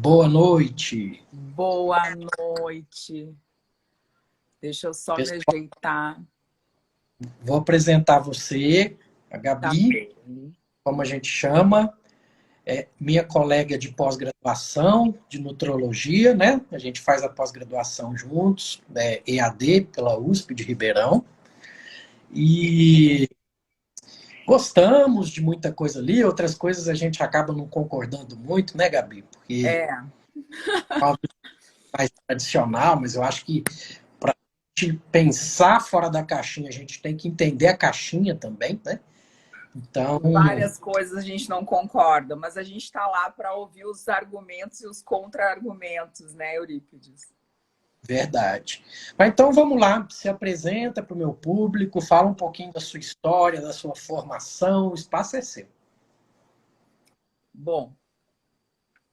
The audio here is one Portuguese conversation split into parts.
Boa noite. Boa noite. Deixa eu só me Pessoal, ajeitar. vou apresentar você, a Tá Gabi, bem. como a gente chama, é minha colega de pós-graduação de nutrologia, né? A gente faz a pós-graduação juntos, EAD, pela USP de Ribeirão. E gostamos de muita coisa ali, outras coisas a gente acaba não concordando muito, né, Gabi? Porque É, é uma coisa mais tradicional, mas eu acho que para a gente pensar fora da caixinha, a gente tem que entender a caixinha também, né? Então, várias coisas a gente não concorda, mas a gente está lá para ouvir os argumentos e os contra-argumentos, né, Eurípides? verdade. Mas então vamos lá, se apresenta para o meu público, fala um pouquinho da sua história, da sua formação, o espaço é seu. Bom,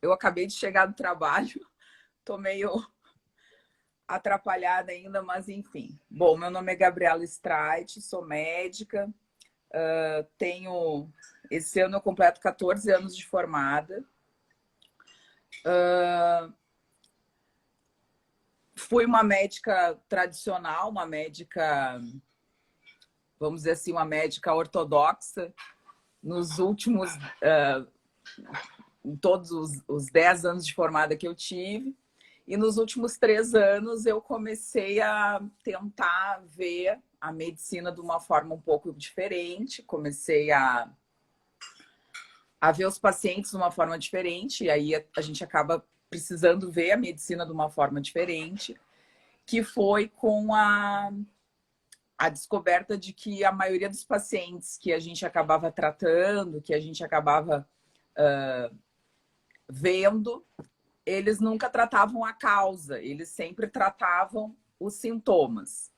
eu acabei de chegar do trabalho, tô meio atrapalhada ainda, mas enfim. Bom, meu nome é Gabriela Streit, sou médica, tenho... Esse ano eu completo 14 anos de formada. Fui uma médica tradicional, uma médica, vamos dizer assim, uma médica ortodoxa nos últimos, em todos os 10 anos de formada que eu tive. E nos últimos 3 anos eu comecei a tentar ver a medicina de uma forma um pouco diferente, comecei a ver os pacientes de uma forma diferente, e aí a gente acaba precisando ver a medicina de uma forma diferente, que foi com a descoberta de que a maioria dos pacientes que a gente acabava tratando, que a gente acabava vendo, eles nunca tratavam a causa, eles sempre tratavam os sintomas,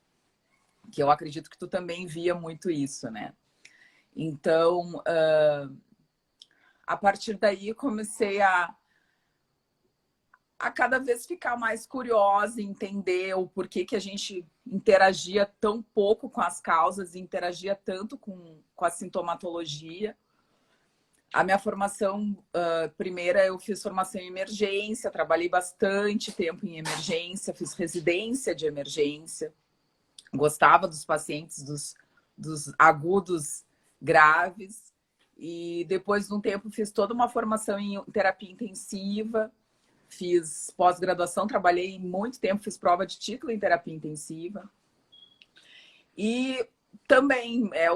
que eu acredito que tu também via muito isso, né? Então, a partir daí comecei a cada vez ficar mais curiosa, entender o porquê que a gente interagia tão pouco com as causas e interagia tanto com a sintomatologia. A minha formação primeira, eu fiz formação em emergência, trabalhei bastante tempo em emergência, fiz residência de emergência, gostava dos pacientes dos agudos graves, e depois de um tempo fiz toda uma formação em terapia intensiva, fiz pós-graduação, trabalhei muito tempo, fiz prova de título em terapia intensiva. E também é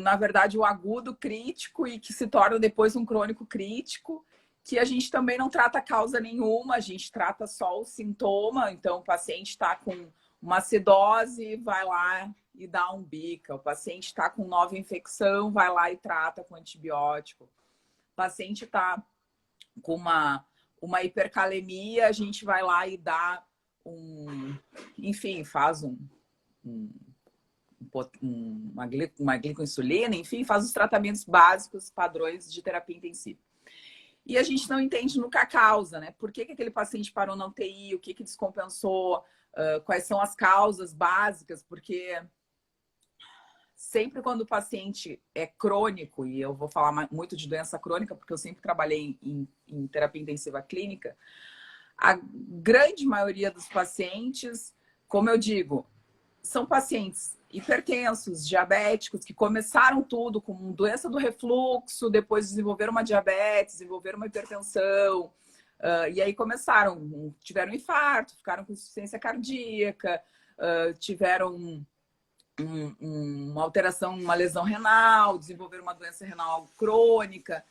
na verdade, o agudo crítico e que se torna depois um crônico crítico, que a gente também não trata causa nenhuma, a gente trata só o sintoma. Então, o paciente está com uma acidose, vai lá e dá um bica. O paciente está com nova infecção, vai lá e trata com antibiótico. O paciente está com uma hipercalemia, a gente vai lá e dá enfim, faz uma glicoinsulina, enfim, faz os tratamentos básicos, padrões de terapia intensiva. E a gente não entende nunca a causa, né? Por que aquele paciente parou na UTI, o que descompensou, quais são as causas básicas, porque sempre quando o paciente é crônico, e eu vou falar muito de doença crônica, porque eu sempre trabalhei em terapia intensiva clínica, a grande maioria dos pacientes, como eu digo, são pacientes hipertensos, diabéticos, que começaram tudo com doença do refluxo, depois desenvolveram uma diabetes, desenvolveram uma hipertensão, e aí tiveram um infarto, ficaram com insuficiência cardíaca, tiveram uma alteração, uma lesão renal, desenvolveram uma doença renal crônica.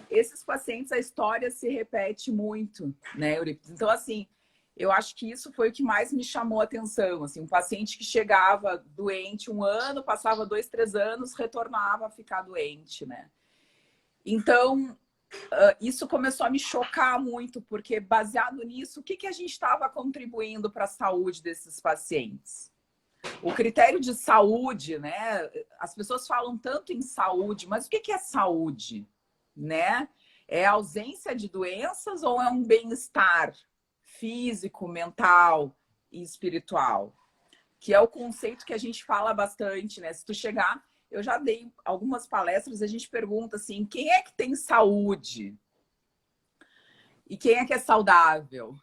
Esses pacientes, a história se repete muito, né, Eurípides? Então, assim, eu acho que isso foi o que mais me chamou a atenção. Assim, um paciente que chegava doente 1 ano, passava 2, 3 anos, retornava a ficar doente, né? Então, isso começou a me chocar muito, porque baseado nisso, o que a gente estava contribuindo para a saúde desses pacientes? O critério de saúde, né? As pessoas falam tanto em saúde, mas o que é saúde, né? É ausência de doenças ou é um bem-estar físico, mental e espiritual? Que é o conceito que a gente fala bastante, né? Se tu chegar, eu já dei algumas palestras, a gente pergunta assim, quem é que tem saúde? e quem é que é saudável,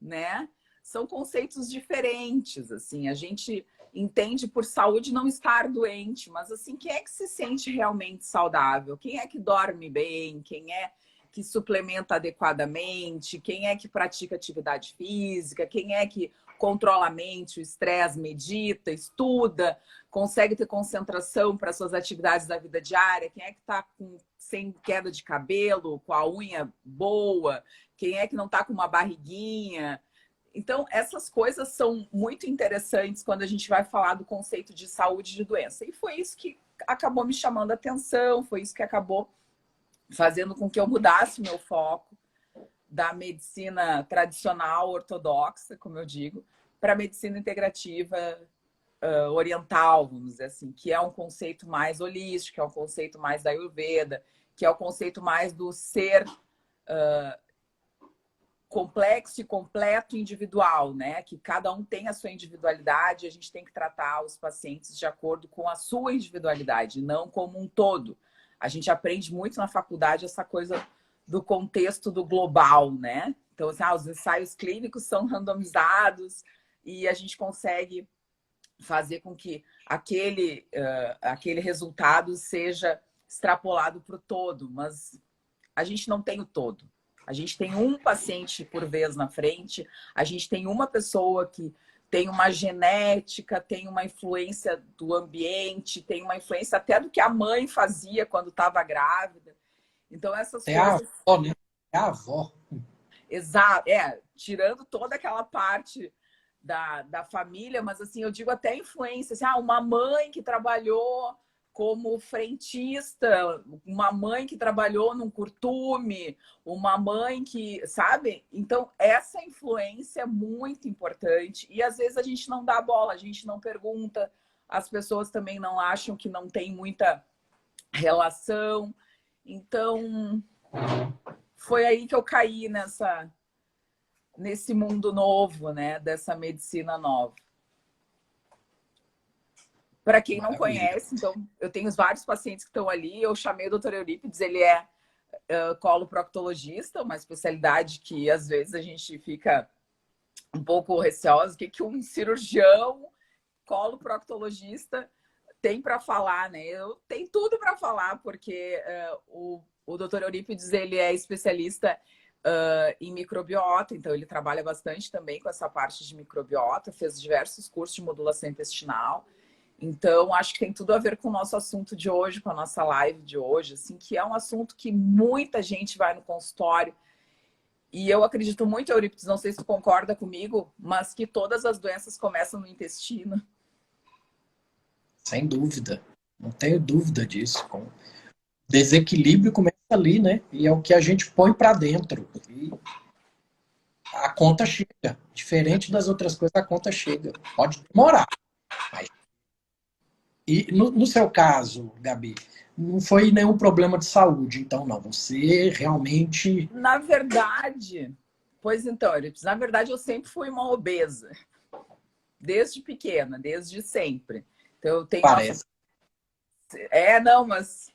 né? São conceitos diferentes, assim. A gente entende por saúde não estar doente, mas assim, quem é que se sente realmente saudável? Quem é que dorme bem? Quem é que suplementa adequadamente? Quem é que pratica atividade física? Quem é que controla a mente, o estresse, medita, estuda, consegue ter concentração para suas atividades da vida diária? Quem é que está sem queda de cabelo, com a unha boa? Quem é que não está com uma barriguinha? Então, essas coisas são muito interessantes quando a gente vai falar do conceito de saúde e de doença. E foi isso que acabou me chamando a atenção, foi isso que acabou fazendo com que eu mudasse o meu foco da medicina tradicional, ortodoxa, como eu digo, para a medicina integrativa oriental, vamos dizer assim, que é um conceito mais holístico, que é um conceito mais da Ayurveda, que é o conceito mais do ser complexo e completo individual, né? Que cada um tem a sua individualidade e a gente tem que tratar os pacientes de acordo com a sua individualidade, não como um todo. A gente aprende muito na faculdade essa coisa do contexto do global, né? Então, assim, os ensaios clínicos são randomizados e a gente consegue fazer com que aquele resultado seja extrapolado para o todo, mas a gente não tem o todo. A gente tem um paciente por vez na frente, a gente tem uma pessoa que tem uma genética, tem uma influência do ambiente, tem uma influência até do que a mãe fazia quando estava grávida. Então, essas É coisas... a avó, né? É a avó. Exato, tirando toda aquela parte da família, mas assim, eu digo até influência, assim, uma mãe que trabalhou como frentista, uma mãe que trabalhou num curtume, uma mãe que, sabe? Então, essa influência é muito importante e às vezes a gente não dá bola, a gente não pergunta, as pessoas também não acham que não tem muita relação. Então, foi aí que eu caí nesse mundo novo, né? Dessa medicina nova. Para quem não conhece, então, eu tenho vários pacientes que estão ali. Eu chamei o Dr. Eurípides, ele é coloproctologista, uma especialidade que às vezes a gente fica um pouco receosa. O que um cirurgião coloproctologista tem para falar, né? Eu tenho tudo para falar, porque o Dr. Eurípides, ele é especialista em microbiota, então ele trabalha bastante também com essa parte de microbiota, fez diversos cursos de modulação intestinal. Então, acho que tem tudo a ver com o nosso assunto de hoje, com a nossa live de hoje, assim, que é um assunto que muita gente vai no consultório. E eu acredito muito, Eurípides, não sei se tu concorda comigo, mas que todas as doenças começam no intestino. Sem dúvida. Não tenho dúvida disso. O desequilíbrio começa ali, né? E é o que a gente põe para dentro. E a conta chega. Diferente das outras coisas, a conta chega. Pode demorar. Mas... E no seu caso, Gabi, não foi nenhum problema de saúde, então não. Você realmente... Na verdade, pois então, Eurípides, na verdade eu sempre fui uma obesa. Desde pequena, desde sempre. Então eu tenho Parece. não, mas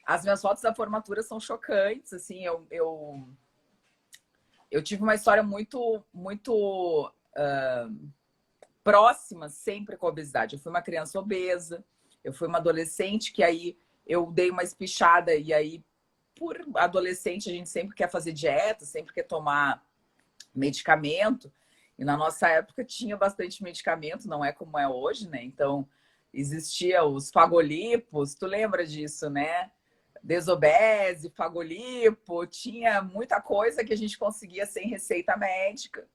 as minhas fotos da formatura são chocantes, assim, eu tive uma história muito próxima sempre com a obesidade. Eu fui uma criança obesa, eu fui uma adolescente que aí eu dei uma espichada e aí, por adolescente, a gente sempre quer fazer dieta, sempre quer tomar medicamento. E na nossa época tinha bastante medicamento, não é como é hoje, né? Então, existia os fagolipos, tu lembra disso, né? Desobese, fagolipo, tinha muita coisa que a gente conseguia sem receita médica.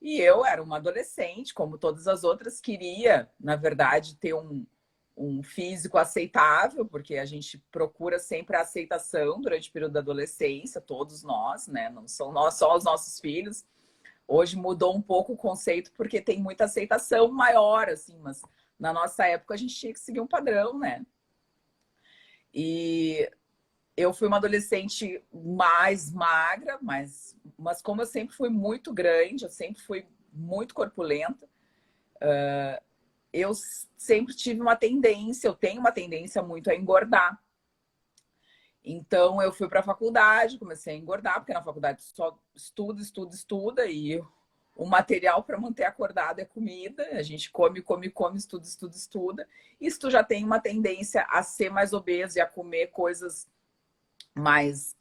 E eu era uma adolescente, como todas as outras, queria, na verdade, ter um físico aceitável, porque a gente procura sempre a aceitação durante o período da adolescência, todos nós, né? Não são nós só os nossos filhos. Hoje mudou um pouco o conceito, porque tem muita aceitação maior, assim, mas na nossa época a gente tinha que seguir um padrão, né? E eu fui uma adolescente mais magra, mas como eu sempre fui muito grande, eu sempre fui muito corpulenta, eu sempre tive uma tendência, eu tenho uma tendência muito a engordar. Então, eu fui para a faculdade, comecei a engordar, porque na faculdade só estuda, estuda, estuda, e o material para manter acordado é comida. A gente come, come, come, estuda, estuda, estuda. E se tu já tem uma tendência a ser mais obeso e a comer coisas mais,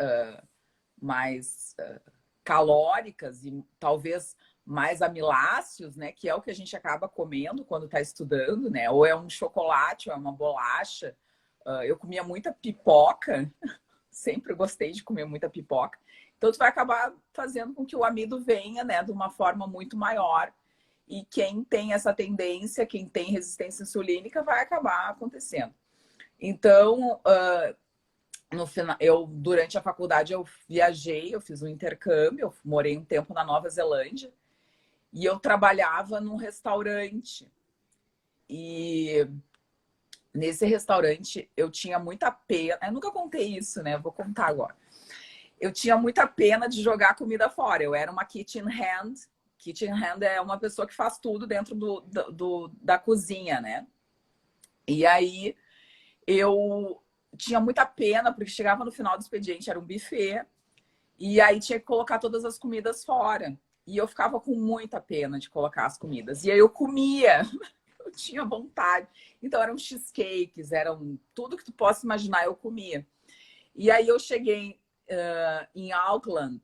calóricas e talvez mais amiláceos, né? Que é o que a gente acaba comendo quando está estudando, né? Ou é um chocolate, ou é uma bolacha. Eu comia muita pipoca, sempre gostei de comer muita pipoca. Então, tu vai acabar fazendo com que o amido venha, né, de uma forma muito maior. E quem tem essa tendência, quem tem resistência insulínica, vai acabar acontecendo. Então, no final, durante a faculdade, eu viajei, eu fiz um intercâmbio, eu morei um tempo na Nova Zelândia e eu trabalhava num restaurante. E nesse restaurante eu tinha muita pena. Eu nunca contei isso, né? Eu vou contar agora. Eu tinha muita pena de jogar comida fora. Eu era uma kitchen hand. Kitchen hand é uma pessoa que faz tudo dentro da cozinha, né? E aí eu tinha muita pena, porque chegava no final do expediente, era um buffet, e aí tinha que colocar todas as comidas fora. E eu ficava com muita pena de colocar as comidas. E aí eu comia, eu tinha vontade. Então eram cheesecakes, eram tudo que tu possa imaginar, eu comia. E aí eu cheguei em Auckland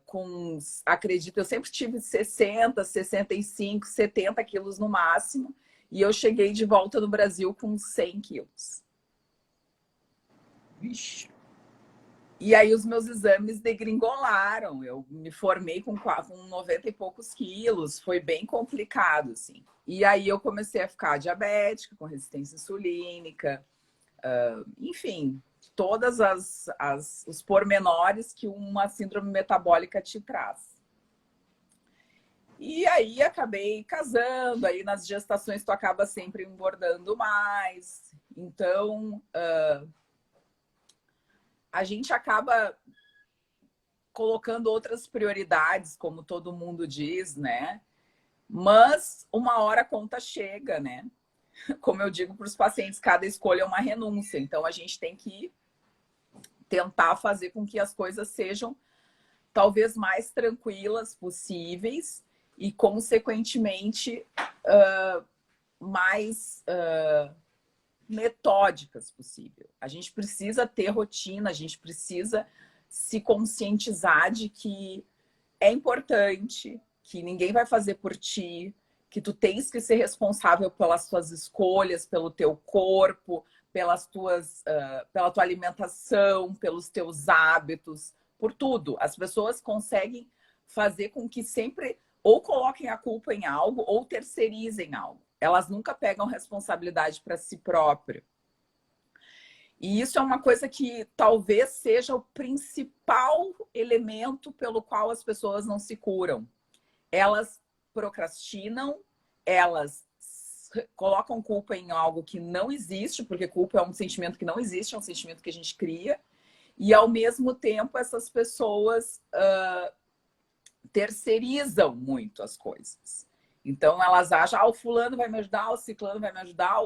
com, acredito, eu sempre tive 60, 65, 70 quilos no máximo. E eu cheguei de volta no Brasil com 100 quilos. Vixe. E aí os meus exames degringolaram. Eu me formei com 90 e poucos quilos. Foi bem complicado, assim. E aí eu comecei a ficar diabética, com resistência insulínica. Enfim, todas os pormenores que uma síndrome metabólica te traz. E aí acabei casando. Aí nas gestações tu acaba sempre engordando mais. Então... a gente acaba colocando outras prioridades, como todo mundo diz, né? Mas uma hora a conta chega, né? Como eu digo para os pacientes, cada escolha é uma renúncia. Então a gente tem que tentar fazer com que as coisas sejam talvez mais tranquilas possíveis e, consequentemente, mais metódicas possível. A gente precisa ter rotina, a gente precisa se conscientizar de que é importante, que ninguém vai fazer por ti, que tu tens que ser responsável pelas tuas escolhas, pelo teu corpo, pela tua alimentação, pelos teus hábitos, por tudo. As pessoas conseguem fazer com que sempre ou coloquem a culpa em algo ou terceirizem algo. Elas nunca pegam responsabilidade para si próprio. E isso é uma coisa que talvez seja o principal elemento pelo qual as pessoas não se curam. Elas procrastinam, elas colocam culpa em algo que não existe, porque culpa é um sentimento que não existe, é um sentimento que a gente cria. E, ao mesmo tempo, essas pessoas terceirizam muito as coisas. Então, elas acham, o fulano vai me ajudar, o ciclano vai me ajudar,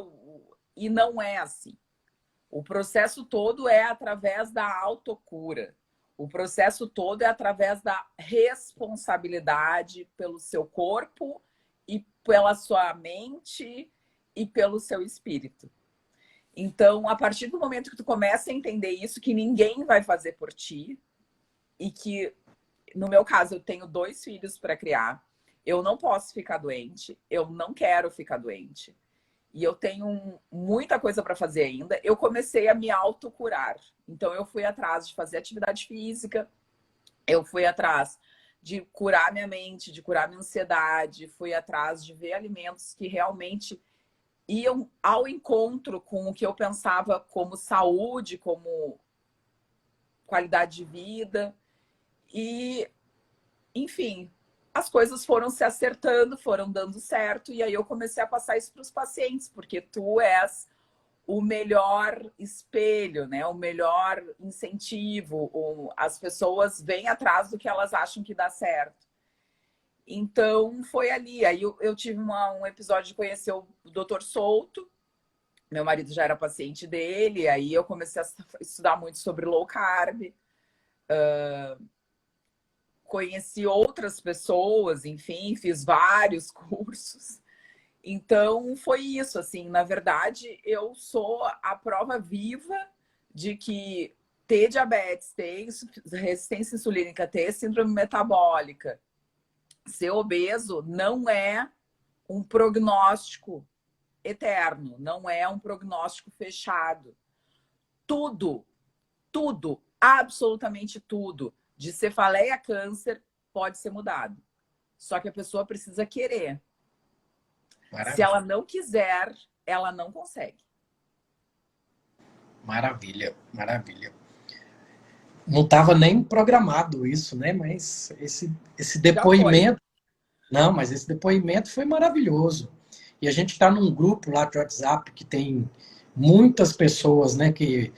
e não é assim. O processo todo é através da autocura. O processo todo é através da responsabilidade pelo seu corpo e pela sua mente e pelo seu espírito. Então, a partir do momento que tu começa a entender isso, que ninguém vai fazer por ti, e que, no meu caso, eu tenho 2 filhos para criar, eu não posso ficar doente, eu não quero ficar doente, e eu tenho muita coisa para fazer ainda, eu comecei a me autocurar. Então, eu fui atrás de fazer atividade física, eu fui atrás de curar minha mente, de curar minha ansiedade, fui atrás de ver alimentos que realmente iam ao encontro com o que eu pensava como saúde, como qualidade de vida. E, enfim, as coisas foram se acertando, foram dando certo, e aí eu comecei a passar isso para os pacientes, porque tu és o melhor espelho, né? O melhor incentivo. As pessoas vêm atrás do que elas acham que dá certo. Então, foi ali. Aí eu tive um episódio de conhecer o Dr. Souto, Meu marido já era paciente dele, aí eu comecei a estudar muito sobre low carb. Conheci outras pessoas, enfim, fiz vários cursos. Então, foi isso, assim, na verdade, eu sou a prova viva de que ter diabetes, ter resistência insulínica, ter síndrome metabólica, ser obeso não é um prognóstico eterno, não é um prognóstico fechado. Tudo, tudo, absolutamente tudo, de cefaleia a câncer pode ser mudado. Só que a pessoa precisa querer. Se Maravilha. ela não quiser, ela não consegue. Maravilha, maravilha. Não estava nem programado isso, né? Mas esse Já foi. depoimento, não, mas esse depoimento foi maravilhoso. E a gente está num grupo lá de WhatsApp que tem muitas pessoas, né, que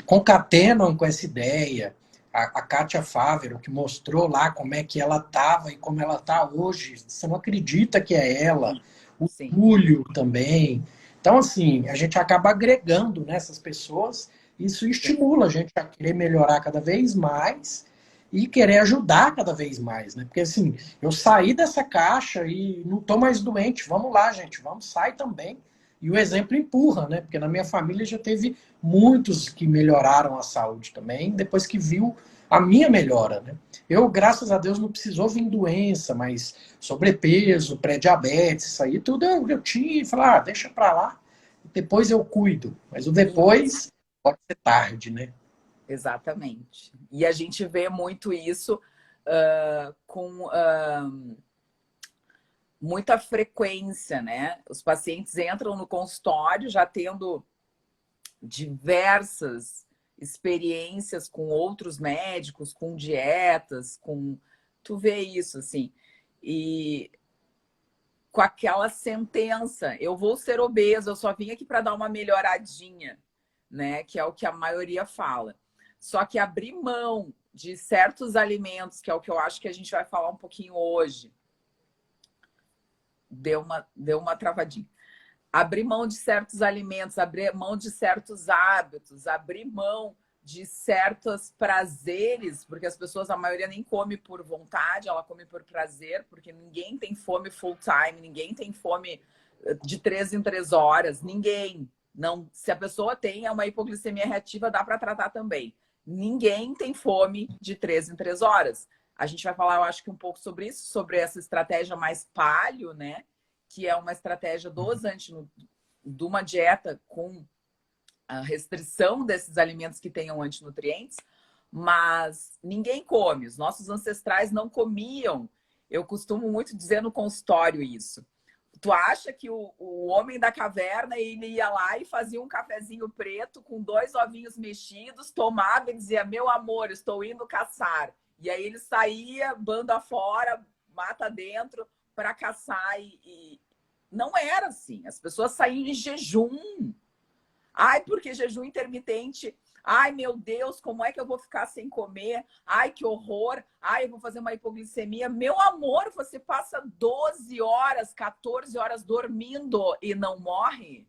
concatenam com essa ideia. A Kátia Fávero, que mostrou lá como é que ela estava e como ela está hoje. Você não acredita que é ela. O Sim. Túlio também. Então, assim, a gente acaba agregando nessas pessoas. Isso estimula a gente a querer melhorar cada vez mais e querer ajudar cada vez mais, né? Porque, assim, eu saí dessa caixa e não estou mais doente. Vamos lá, gente, vamos, sai também. E o exemplo empurra, né? Porque na minha família já teve muitos que melhoraram a saúde também, depois que viu a minha melhora, né? Eu, graças a Deus, não precisou vir doença, mas sobrepeso, pré-diabetes, isso aí tudo eu tinha e falei, deixa pra lá, depois eu cuido. Mas o depois pode ser tarde, né? Exatamente. E a gente vê muito isso com muita frequência, né? Os pacientes entram no consultório já tendo diversas experiências com outros médicos, com dietas, com... Tu vê isso, assim. E com aquela sentença, eu vou ser obeso, eu só vim aqui para dar uma melhoradinha, né? Que é o que a maioria fala. Só que abrir mão de certos alimentos, que é o que eu acho que a gente vai falar um pouquinho hoje, deu uma travadinha. Abrir mão de certos alimentos, abrir mão de certos hábitos, abrir mão de certos prazeres, porque as pessoas, a maioria nem come por vontade, ela come por prazer, porque ninguém tem fome full time, ninguém tem fome de 3 em 3 horas, ninguém. Não, se a pessoa tem uma hipoglicemia reativa, dá para tratar também. Ninguém tem fome de 3 em 3 horas. A gente vai falar, eu acho que um pouco sobre isso, sobre essa estratégia mais paleo, né? Que é uma estratégia de uma dieta com a restrição desses alimentos que tenham antinutrientes, mas ninguém come. Os nossos ancestrais não comiam. Eu costumo muito dizer no consultório isso. Tu acha que o homem da caverna, ele ia lá e fazia um cafezinho preto com 2 ovinhos mexidos, tomava e dizia, meu amor, estou indo caçar. E aí ele saía, bando afora, mata dentro, para caçar e não era assim. As pessoas saíam em jejum. Ai, porque jejum intermitente. Ai, meu Deus, como é que eu vou ficar sem comer? Ai, que horror. Ai, eu vou fazer uma hipoglicemia. Meu amor, você passa 12 horas, 14 horas dormindo e não morre?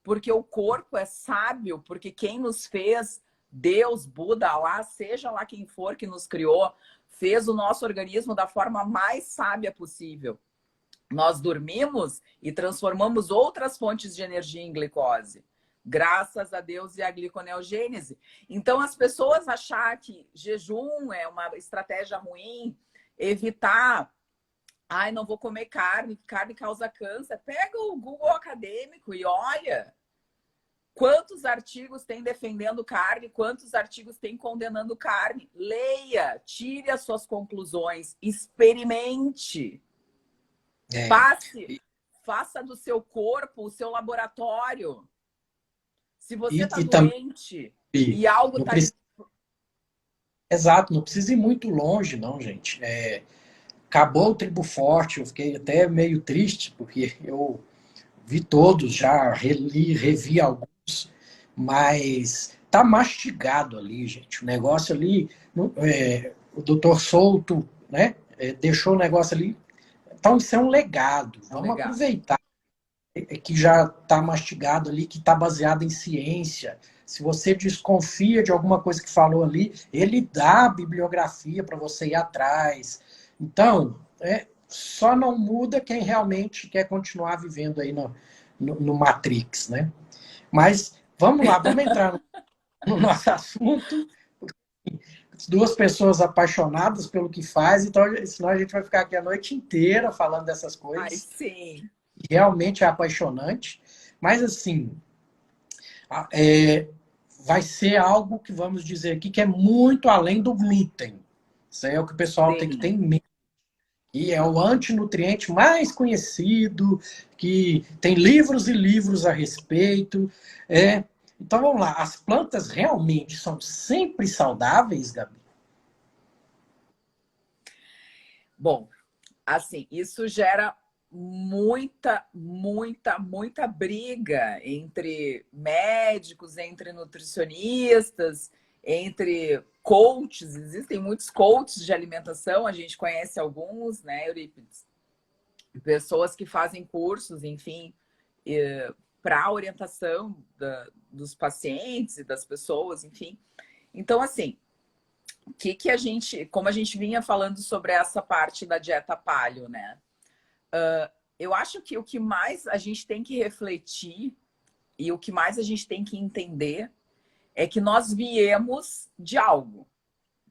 Porque o corpo é sábio, porque quem nos fez, Deus, Buda, Alá, seja lá quem for que nos criou, fez o nosso organismo da forma mais sábia possível. Nós dormimos e transformamos outras fontes de energia em glicose. Graças a Deus e a gliconeogênese. Então, as pessoas achar que jejum é uma estratégia ruim, evitar, ai, não vou comer carne, carne causa câncer. Pega o Google acadêmico e olha quantos artigos tem defendendo carne, quantos artigos tem condenando carne. Leia, tire as suas conclusões, experimente. Faça do seu corpo o seu laboratório. Se você está doente e algo está... Exato, não precisa ir muito longe, não, gente. Acabou o Tribo Forte, eu fiquei até meio triste, porque eu vi todos, já reli, revi alguns, mas tá mastigado ali, gente. O negócio ali, o doutor Souto, né, deixou o negócio ali. Então, isso é um legado. Vamos aproveitar que já está mastigado ali, que está baseado em ciência. Se você desconfia de alguma coisa que falou ali, ele dá a bibliografia para você ir atrás. Então, só não muda quem realmente quer continuar vivendo aí no Matrix, né? Mas vamos lá, vamos entrar no nosso assunto. Duas pessoas apaixonadas pelo que faz, então senão a gente vai ficar aqui a noite inteira falando dessas Ai, coisas. sim. Realmente é apaixonante, mas assim, vai ser algo que vamos dizer aqui que é muito além do glúten. Isso aí é o que o pessoal tem que ter Sim. em mente. E é o antinutriente mais conhecido, que tem livros e livros a respeito. Então vamos lá, as plantas realmente são sempre saudáveis, Gabi? Bom, assim, isso gera muita briga entre médicos, entre nutricionistas, entre coaches. Existem muitos coaches de alimentação, a gente conhece alguns, né, Eurípides? Pessoas que fazem cursos, enfim, para orientação dos pacientes e das pessoas, enfim. Então, assim, que a gente, como a gente vinha falando sobre essa parte da dieta paleo, né? Eu acho que o que mais a gente tem que refletir e o que mais a gente tem que entender é que nós viemos de algo.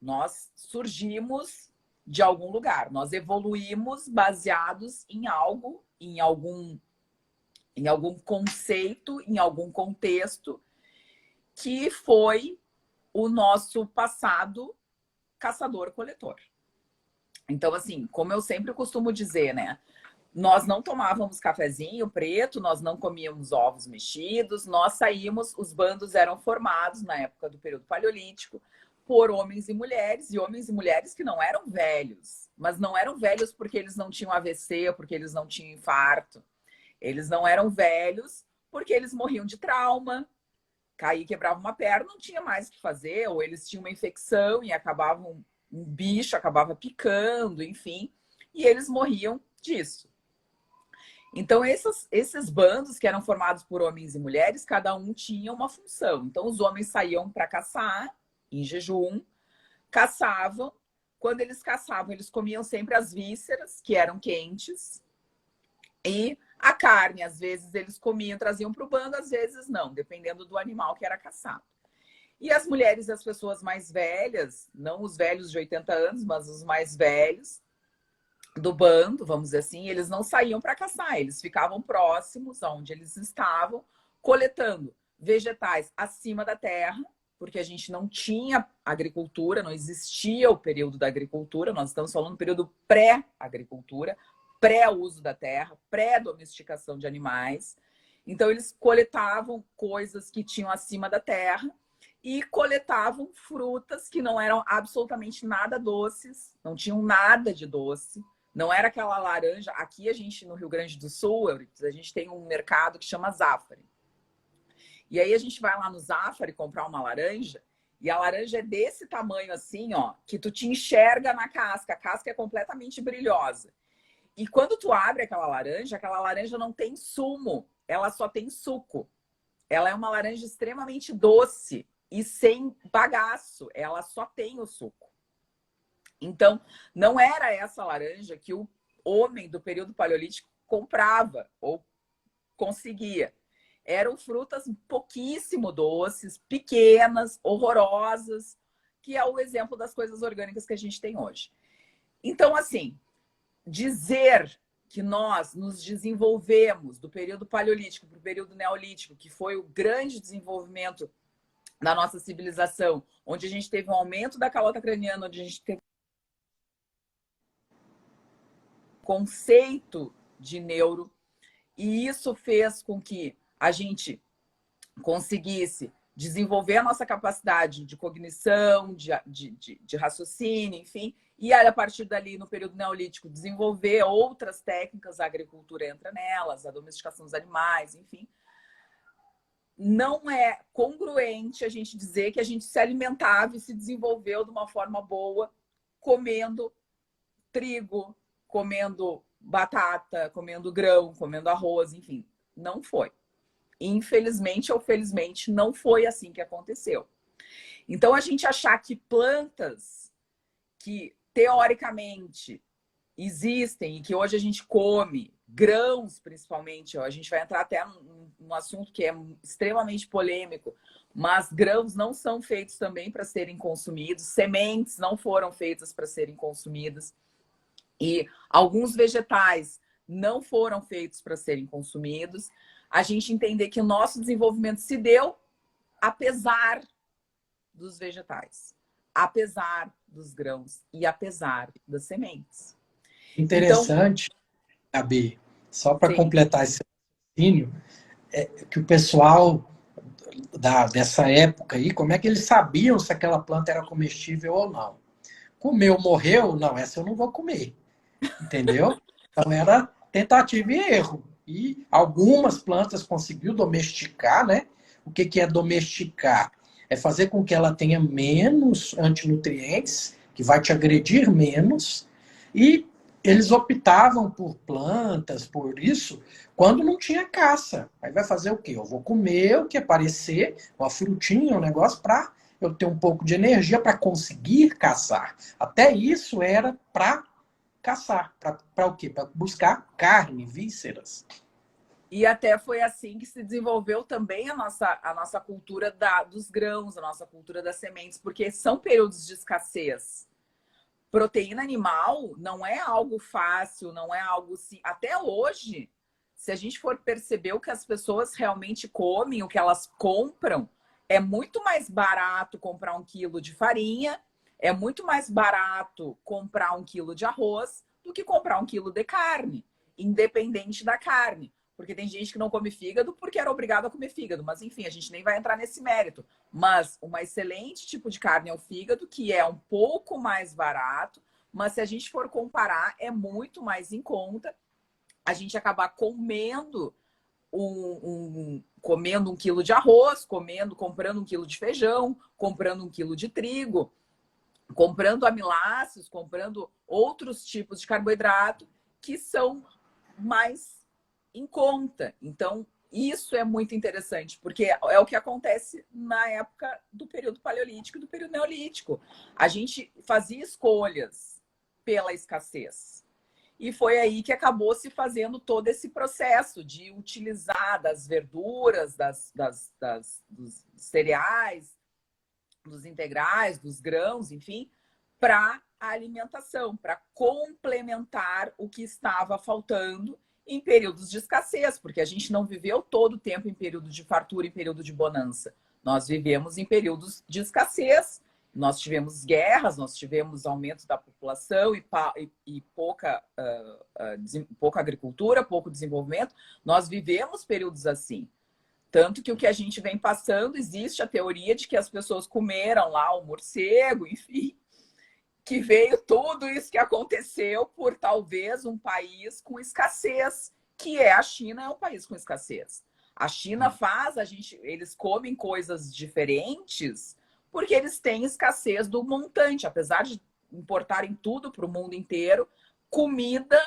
Nós surgimos de algum lugar. Nós evoluímos baseados em algo, em algum conceito, em algum contexto, que foi o nosso passado caçador-coletor. Então, assim, como eu sempre costumo dizer, né? Nós não tomávamos cafezinho preto, nós não comíamos ovos mexidos, nós saímos, os bandos eram formados na época do período paleolítico por homens e mulheres que não eram velhos, mas não eram velhos porque eles não tinham AVC, porque eles não tinham infarto. Eles não eram velhos porque eles morriam de trauma, caía e quebrava uma perna, não tinha mais o que fazer, ou eles tinham uma infecção e acabavam, um bicho acabava picando, enfim, e eles morriam disso. Então, esses bandos que eram formados por homens e mulheres, cada um tinha uma função. Então, os homens saíam para caçar, em jejum, caçavam. Quando eles caçavam, eles comiam sempre as vísceras, que eram quentes, e a carne, às vezes, eles comiam, traziam para o bando, às vezes não, dependendo do animal que era caçado. E as mulheres e as pessoas mais velhas, não os velhos de 80 anos, mas os mais velhos, do bando, vamos dizer assim, eles não saíam para caçar, eles ficavam próximos aonde eles estavam, coletando vegetais acima da terra, porque a gente não tinha agricultura, não existia o período da agricultura, nós estamos falando do período pré-agricultura, pré-uso da terra, pré-domesticação de animais. Então, eles coletavam coisas que tinham acima da terra e coletavam frutas que não eram absolutamente nada doces, não tinham nada de doce. Não era aquela laranja. Aqui a gente, no Rio Grande do Sul, a gente tem um mercado que chama Zafari. E aí a gente vai lá no Zafari comprar uma laranja, e a laranja é desse tamanho assim, ó, que tu te enxerga na casca. A casca é completamente brilhosa. E quando tu abre aquela laranja não tem sumo, ela só tem suco. Ela é uma laranja extremamente doce e sem bagaço, ela só tem o suco. Então, não era essa laranja que o homem do período paleolítico comprava ou conseguia. Eram frutas pouquíssimo doces, pequenas, horrorosas, que é o exemplo das coisas orgânicas que a gente tem hoje. Então, assim, dizer que nós nos desenvolvemos do período paleolítico para o período neolítico, que foi o grande desenvolvimento da nossa civilização, onde a gente teve um aumento da calota craniana, onde a gente teve conceito de neuro, e isso fez com que a gente conseguisse desenvolver a nossa capacidade de cognição, de raciocínio, enfim, e aí, a partir dali, no período neolítico, desenvolver outras técnicas, a agricultura entra nelas, a domesticação dos animais, enfim. Não é congruente a gente dizer que a gente se alimentava e se desenvolveu de uma forma boa, comendo trigo, comendo batata, comendo grão, comendo arroz, enfim. Não foi. Infelizmente ou felizmente, não foi assim que aconteceu. Então, a gente achar que plantas que, teoricamente, existem e que hoje a gente come, grãos principalmente, ó, a gente vai entrar até num assunto que é extremamente polêmico, mas grãos não são feitos também para serem consumidos, sementes não foram feitas para serem consumidas e alguns vegetais não foram feitos para serem consumidos. A gente entender que o nosso desenvolvimento se deu apesar dos vegetais, apesar dos grãos e apesar das sementes. Interessante, então, Gabi, só para completar esse raciocínio, que o pessoal dessa época aí, como é que eles sabiam se aquela planta era comestível ou não? Comeu, morreu? Não, essa eu não vou comer. Entendeu? Então era tentativa e erro. E algumas plantas conseguiu domesticar, né? O que é domesticar? É fazer com que ela tenha menos antinutrientes, que vai te agredir menos, e eles optavam por plantas, por isso, quando não tinha caça. Aí vai fazer o quê? Eu vou comer o que aparecer, uma frutinha, um negócio, para eu ter um pouco de energia para conseguir caçar. Até isso era para caçar. Para o quê? Para buscar carne, vísceras. E até foi assim que se desenvolveu também a nossa cultura dos grãos, a nossa cultura das sementes, porque são períodos de escassez. Proteína animal não é algo fácil, não é algo assim. Até hoje, se a gente for perceber o que as pessoas realmente comem, o que elas compram, é muito mais barato comprar 1 quilo de farinha, é muito mais barato comprar 1 quilo de arroz do que comprar 1 quilo de carne, independente da carne. Porque tem gente que não come fígado porque era obrigado a comer fígado. Mas, enfim, a gente nem vai entrar nesse mérito. Mas um excelente tipo de carne é o fígado, que é um pouco mais barato. Mas se a gente for comparar, é muito mais em conta a gente acabar comendo comendo 1 quilo de arroz, comprando 1 quilo de feijão, comprando 1 quilo de trigo, comprando amiláceos, comprando outros tipos de carboidrato que são mais em conta. Então, isso é muito interessante, porque é o que acontece na época do período paleolítico e do período neolítico. A gente fazia escolhas pela escassez. E foi aí que acabou se fazendo todo esse processo de utilizar das verduras, dos cereais, dos integrais, dos grãos, enfim, para a alimentação, para complementar o que estava faltando em períodos de escassez, porque a gente não viveu todo o tempo em período de fartura, em período de bonança. Nós vivemos em períodos de escassez. Nós tivemos guerras, nós tivemos aumento da população e pouca agricultura, pouco desenvolvimento. Nós vivemos períodos assim. Tanto que o que a gente vem passando, existe a teoria de que as pessoas comeram lá o morcego, enfim, que veio tudo isso que aconteceu por talvez um país com escassez, que é a China, é um país com escassez. A China eles comem coisas diferentes porque eles têm escassez do montante, apesar de importarem tudo para o mundo inteiro, comida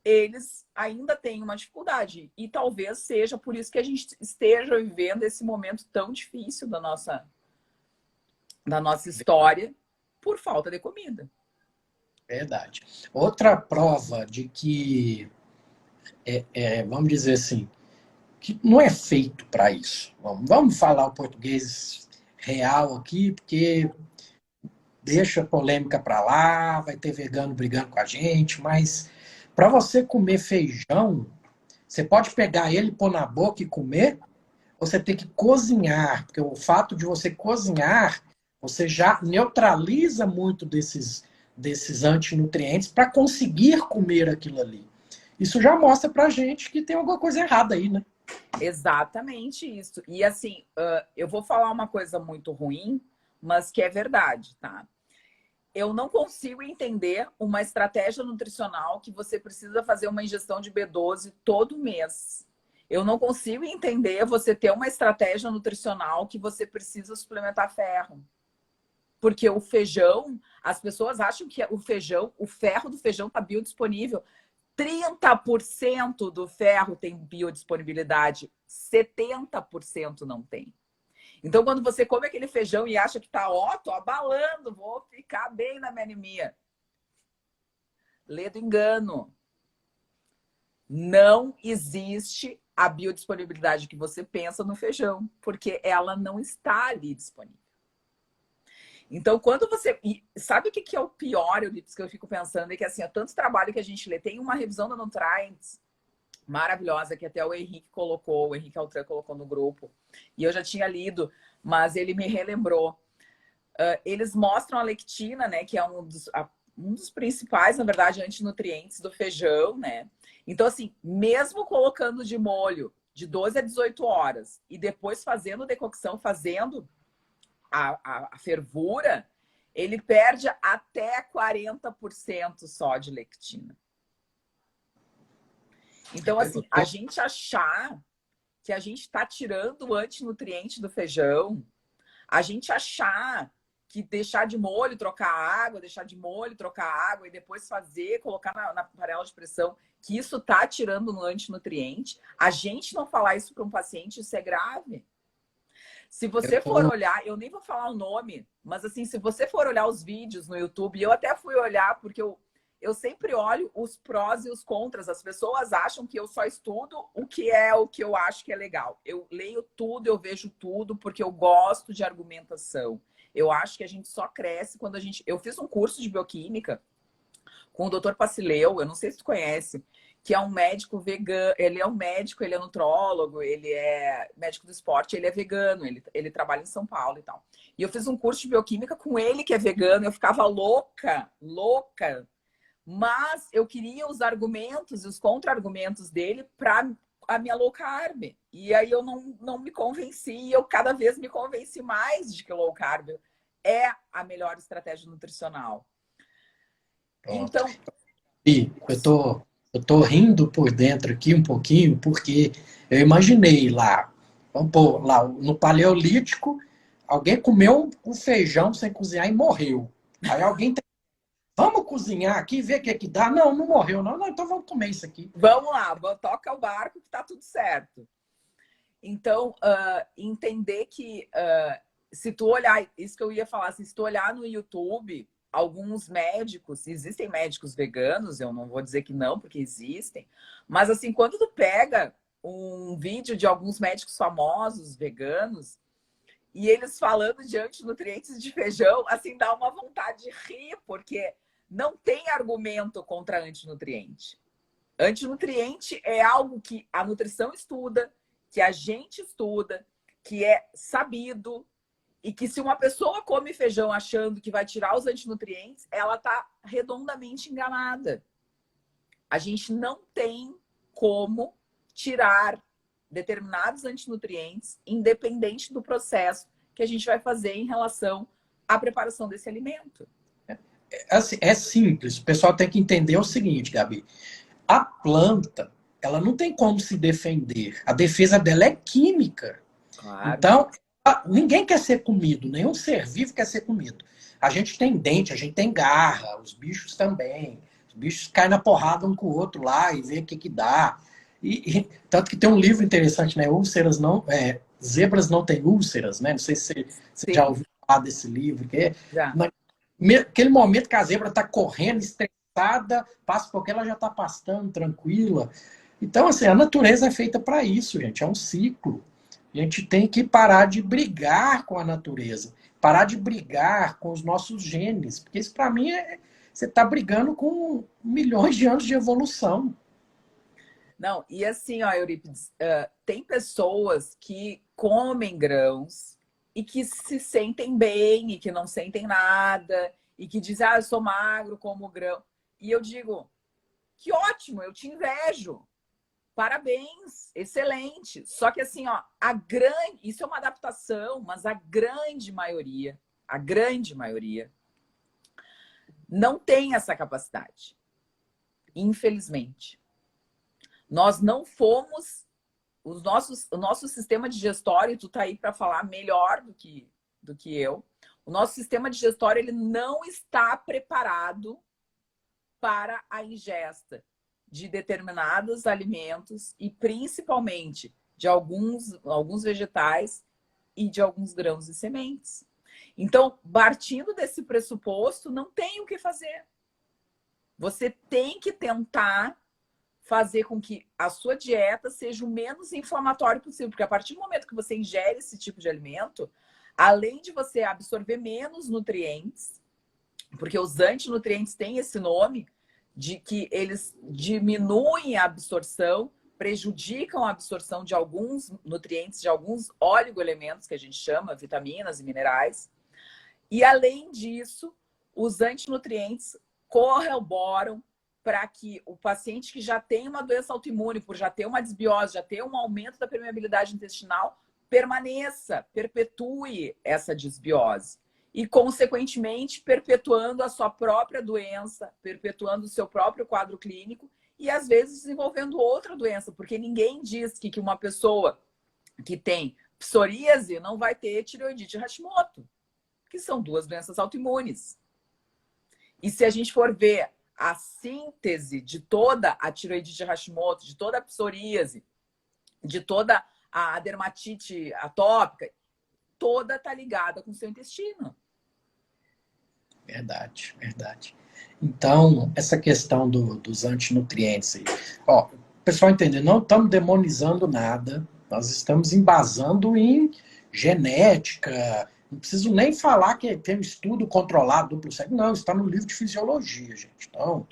eles ainda têm uma dificuldade. E talvez seja por isso que a gente esteja vivendo esse momento tão difícil da nossa história, por falta de comida. Verdade. Outra prova de que, vamos dizer assim, que não é feito para isso. Vamos falar o português real aqui, porque deixa a polêmica para lá, vai ter vegano brigando com a gente, mas para você comer feijão, você pode pegar ele, pôr na boca e comer, ou você tem que cozinhar, porque o fato de você cozinhar, você já neutraliza muito desses antinutrientes para conseguir comer aquilo ali. Isso já mostra pra gente que tem alguma coisa errada aí, né? Exatamente isso. E assim, eu vou falar uma coisa muito ruim, mas que é verdade, tá? Eu não consigo entender uma estratégia nutricional que você precisa fazer uma ingestão de B12 todo mês. Eu não consigo entender você ter uma estratégia nutricional que você precisa suplementar ferro. Porque o feijão, as pessoas acham que o ferro do feijão está biodisponível. 30% do ferro tem biodisponibilidade, 70% não tem. Então, quando você come aquele feijão e acha que tá, ó, tô abalando, vou ficar bem na minha anemia. Lê do engano. Não existe a biodisponibilidade que você pensa no feijão, porque ela não está ali disponível. Então, quando você... E sabe o que é o pior, Euripides, que eu fico pensando? É que, assim, é tanto trabalho que a gente lê. Tem uma revisão da Nutrients maravilhosa, que até o Henrique Altran colocou no grupo. E eu já tinha lido, mas ele me relembrou. Eles mostram a lectina, né, que é um dos principais, na verdade, antinutrientes do feijão, né? Então, assim, mesmo colocando de molho de 12 a 18 horas e depois fazendo decocção, fazendo a fervura, ele perde até 40% só de lectina. Então, assim, a gente achar que a gente está tirando o antinutriente do feijão, a gente achar que deixar de molho, trocar água, deixar de molho, trocar água e depois fazer, colocar na panela de pressão, que isso está tirando no antinutriente, a gente não falar isso para um paciente, isso é grave. Se você for olhar, eu nem vou falar o nome, mas assim, se você for olhar os vídeos no YouTube, eu até fui olhar, porque eu sempre olho os prós e os contras. As pessoas acham que eu só estudo o que eu acho que é legal. Eu leio tudo, eu vejo tudo, porque eu gosto de argumentação. Eu acho que a gente só cresce quando a gente... Eu fiz um curso de bioquímica com o Dr. Pacileu, eu não sei se tu conhece, que é um médico vegano. Ele é um médico, ele é nutrólogo, ele é médico do esporte, ele é vegano, ele trabalha em São Paulo e tal. E eu fiz um curso de bioquímica com ele, que é vegano, eu ficava louca. Mas eu queria os argumentos e os contra-argumentos dele para a minha low carb. E aí eu não me convenci, eu cada vez me convenci mais de que low carb é a melhor estratégia nutricional. Então... E eu tô rindo por dentro aqui um pouquinho, porque eu imaginei lá, vamos pôr, lá no Paleolítico, alguém comeu um feijão sem cozinhar e morreu. Aí alguém vamos cozinhar aqui e ver o que é que dá. Não morreu, não. Então vamos comer isso aqui. Vamos lá, toca o barco que tá tudo certo. Então, entender que se tu olhar, isso que eu ia falar, se tu olhar no YouTube, alguns médicos, existem médicos veganos, eu não vou dizer que não, porque existem, mas assim, quando tu pega um vídeo de alguns médicos famosos veganos, e eles falando de antinutrientes de feijão, assim, dá uma vontade de rir, porque não tem argumento contra antinutriente. Antinutriente é algo que a nutrição estuda, que a gente estuda, que é sabido, e que se uma pessoa come feijão achando que vai tirar os antinutrientes, ela está redondamente enganada. A gente não tem como tirar determinados antinutrientes, independente do processo que a gente vai fazer em relação à preparação desse alimento. É simples. O pessoal tem que entender o seguinte, Gabi. A planta, ela não tem como se defender. A defesa dela é química. Claro. Então, ninguém quer ser comido. Nenhum ser vivo quer ser comido. A gente tem dente, a gente tem garra. Os bichos também. Os bichos caem na porrada um com o outro lá e vê o que dá. Tanto que tem um livro interessante, né? Zebras não têm úlceras, né? Não sei se você já ouviu falar desse livro. Naquele momento que a zebra está correndo, estressada, passa porque ela já está pastando, tranquila. Então, assim, a natureza é feita para isso, gente. É um ciclo. A gente tem que parar de brigar com a natureza. Parar de brigar com os nossos genes. Porque isso, para mim, você está brigando com milhões de anos de evolução. Não, e assim, ó, Eurípides, tem pessoas que comem grãos e que se sentem bem e que não sentem nada e que dizem, eu sou magro, como grão. E eu digo, que ótimo, eu te invejo. Parabéns, excelente. Só que assim, ó, isso é uma adaptação, mas a grande maioria não tem essa capacidade. Infelizmente. Nós não fomos, o nosso sistema digestório, tu tá aí para falar melhor do que eu, o nosso sistema digestório ele não está preparado para a ingesta de determinados alimentos e principalmente de alguns vegetais e de alguns grãos e sementes. Então, partindo desse pressuposto, não tem o que fazer. Você tem que tentar fazer com que a sua dieta seja o menos inflamatória possível, porque a partir do momento que você ingere esse tipo de alimento, além de você absorver menos nutrientes, porque os antinutrientes têm esse nome, de que eles diminuem a absorção, prejudicam a absorção de alguns nutrientes, de alguns oligoelementos, que a gente chama, vitaminas e minerais. E, além disso, os antinutrientes corroboram para que o paciente que já tem uma doença autoimune, por já ter uma desbiose, já ter um aumento da permeabilidade intestinal, permaneça, perpetue essa desbiose. E, consequentemente, perpetuando a sua própria doença, perpetuando o seu próprio quadro clínico e, às vezes, desenvolvendo outra doença, porque ninguém diz que uma pessoa que tem psoríase não vai ter tireoidite Hashimoto, que são duas doenças autoimunes. E se a gente for ver a síntese de toda a tireoidite Hashimoto, de toda a psoríase, de toda a dermatite atópica, toda está ligada com o seu intestino. Verdade, verdade. Então, essa questão dos antinutrientes aí. Ó, o pessoal entender, não estamos demonizando nada, nós estamos embasando em genética. Não preciso nem falar que tem um estudo controlado duplo cego. Não, está no livro de fisiologia, gente. Então,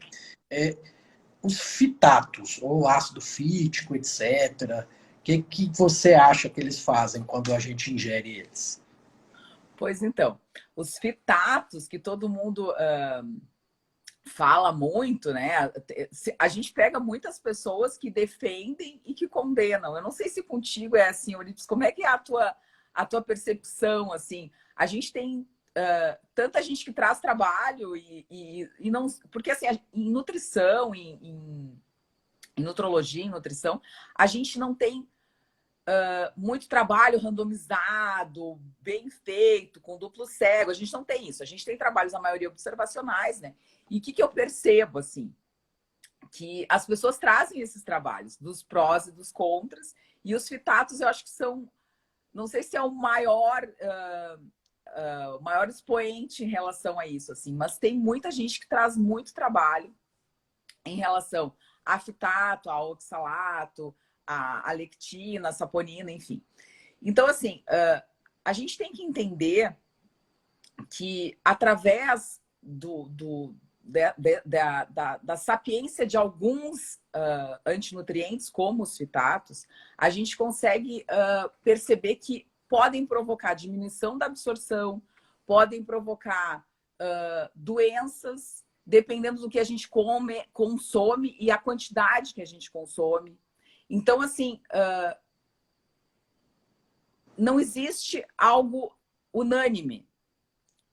os fitatos, ou ácido fítico, etc., o que você acha que eles fazem quando a gente ingere eles? Pois então, os fitatos, que todo mundo fala muito, né? A gente pega muitas pessoas que defendem e que condenam. Eu não sei se contigo é assim, Eurípides, como é que é a tua percepção, assim? A gente tem tanta gente que traz trabalho e não... Porque, assim, em nutrição, em nutrologia, em nutrição, a gente não tem muito trabalho randomizado, bem feito, com duplo cego. A gente não tem isso. A gente tem trabalhos, a maioria, observacionais, né? E o que eu percebo, assim? Que as pessoas trazem esses trabalhos, dos prós e dos contras, e os fitatos eu acho que são... Não sei se é o maior expoente em relação a isso, assim, mas tem muita gente que traz muito trabalho em relação a fitato, a oxalato, a lectina, a saponina, enfim. Então, assim, a gente tem que entender que através da sapiência de alguns antinutrientes, como os fitatos, a gente consegue perceber que podem provocar diminuição da absorção, podem provocar doenças, dependendo do que a gente consome e a quantidade que a gente consome. Então, assim, não existe algo unânime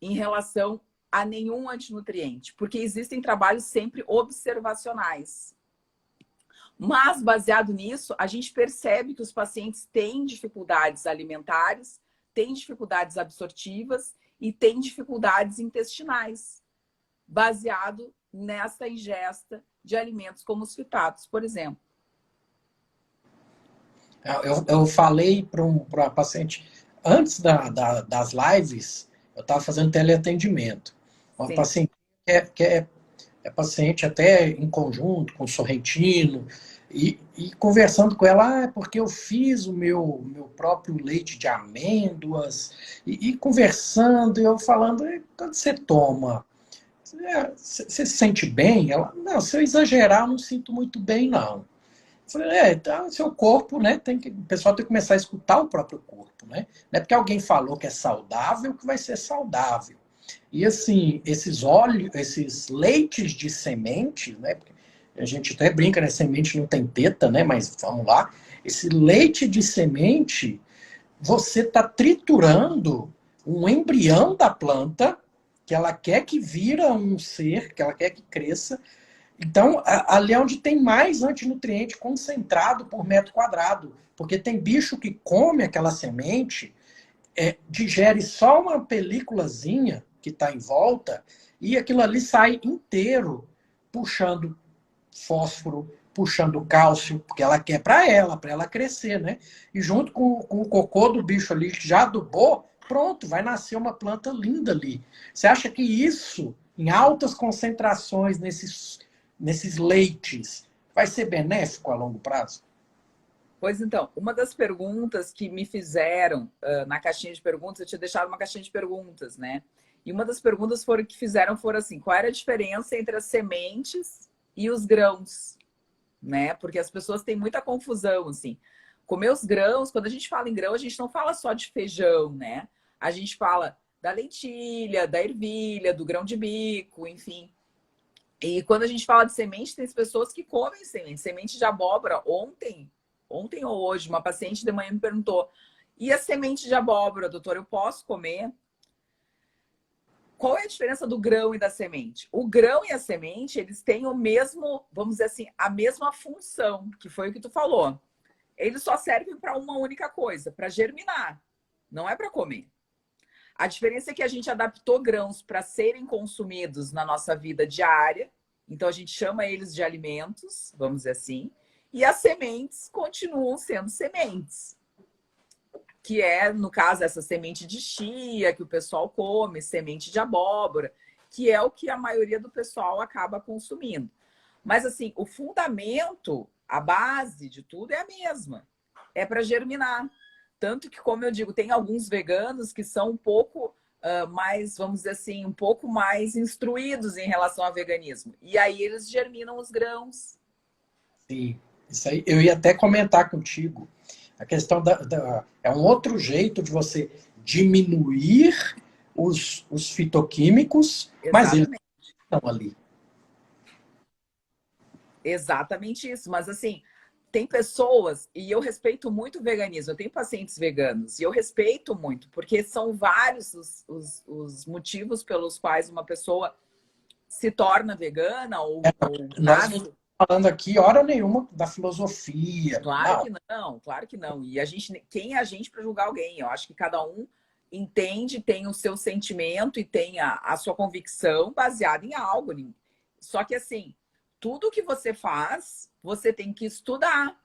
em relação a nenhum antinutriente, porque existem trabalhos sempre observacionais. Mas, baseado nisso, a gente percebe que os pacientes têm dificuldades alimentares, têm dificuldades absortivas e têm dificuldades intestinais, baseado nessa ingesta de alimentos como os fitatos, por exemplo. Eu falei para uma paciente, antes das lives, eu estava fazendo teleatendimento. Uma paciente que é paciente até em conjunto com o Sorrentino, e conversando com ela, é porque eu fiz o meu próprio leite de amêndoas, e conversando, e eu falando, quando você toma, você se sente bem? Ela, não, se eu exagerar, eu não sinto muito bem, não. Eu falei, então, seu corpo, né, o pessoal tem que começar a escutar o próprio corpo, né? Não é porque alguém falou que é saudável que vai ser saudável. E assim, esses óleos, esses leites de semente, né? Porque a gente até brinca, né? Semente não tem teta, né? Mas vamos lá. Esse leite de semente, você está triturando um embrião da planta que ela quer que vira um ser, que ela quer que cresça. Então, ali é onde tem mais antinutriente concentrado por metro quadrado. Porque tem bicho que come aquela semente, digere só uma películazinha que está em volta, e aquilo ali sai inteiro, puxando fósforo, puxando cálcio, porque ela quer para ela crescer, né? E junto com o cocô do bicho ali que já adubou, pronto, vai nascer uma planta linda ali. Você acha que isso, em altas concentrações nesses leites, vai ser benéfico a longo prazo? Pois então, uma das perguntas que me fizeram na caixinha de perguntas, eu tinha deixado uma caixinha de perguntas, né? E uma das perguntas que fizeram foram assim: qual era a diferença entre as sementes e os grãos, né? Porque as pessoas têm muita confusão, assim. Comer os grãos, quando a gente fala em grão, a gente não fala só de feijão, né? A gente fala da lentilha, da ervilha, do grão de bico, enfim. E quando a gente fala de semente, tem pessoas que comem semente. Semente de abóbora. Ontem ou hoje, uma paciente de manhã me perguntou: e a semente de abóbora, doutor, eu posso comer? Qual é a diferença do grão e da semente? O grão e a semente, eles têm o mesmo, vamos dizer assim, a mesma função, que foi o que tu falou. Eles só servem para uma única coisa, para germinar. Não é para comer. A diferença é que a gente adaptou grãos para serem consumidos na nossa vida diária. Então, a gente chama eles de alimentos, vamos dizer assim. E as sementes continuam sendo sementes. Que é, no caso, essa semente de chia que o pessoal come, semente de abóbora, que é o que a maioria do pessoal acaba consumindo. Mas, assim, o fundamento, a base de tudo é a mesma. É para germinar. Tanto que, como eu digo, tem alguns veganos que são um pouco mais, vamos dizer assim, um pouco mais instruídos em relação ao veganismo. E aí eles germinam os grãos. Sim, isso aí. Eu ia até comentar contigo. A questão é um outro jeito de você diminuir os fitoquímicos, mas eles Exatamente. estão ali. Exatamente isso. Mas, assim, tem pessoas, e eu respeito muito o veganismo, eu tenho pacientes veganos, e eu respeito muito, porque são vários os motivos pelos quais uma pessoa se torna vegana ou Nós não nasce. estamos falando aqui, hora nenhuma, da filosofia. Claro Não. que não, claro que não. E a gente, quem é a gente para julgar alguém? Eu acho que cada um entende, tem o seu sentimento e tem a sua convicção baseada em algo. Só que assim, tudo que você faz, você tem que estudar,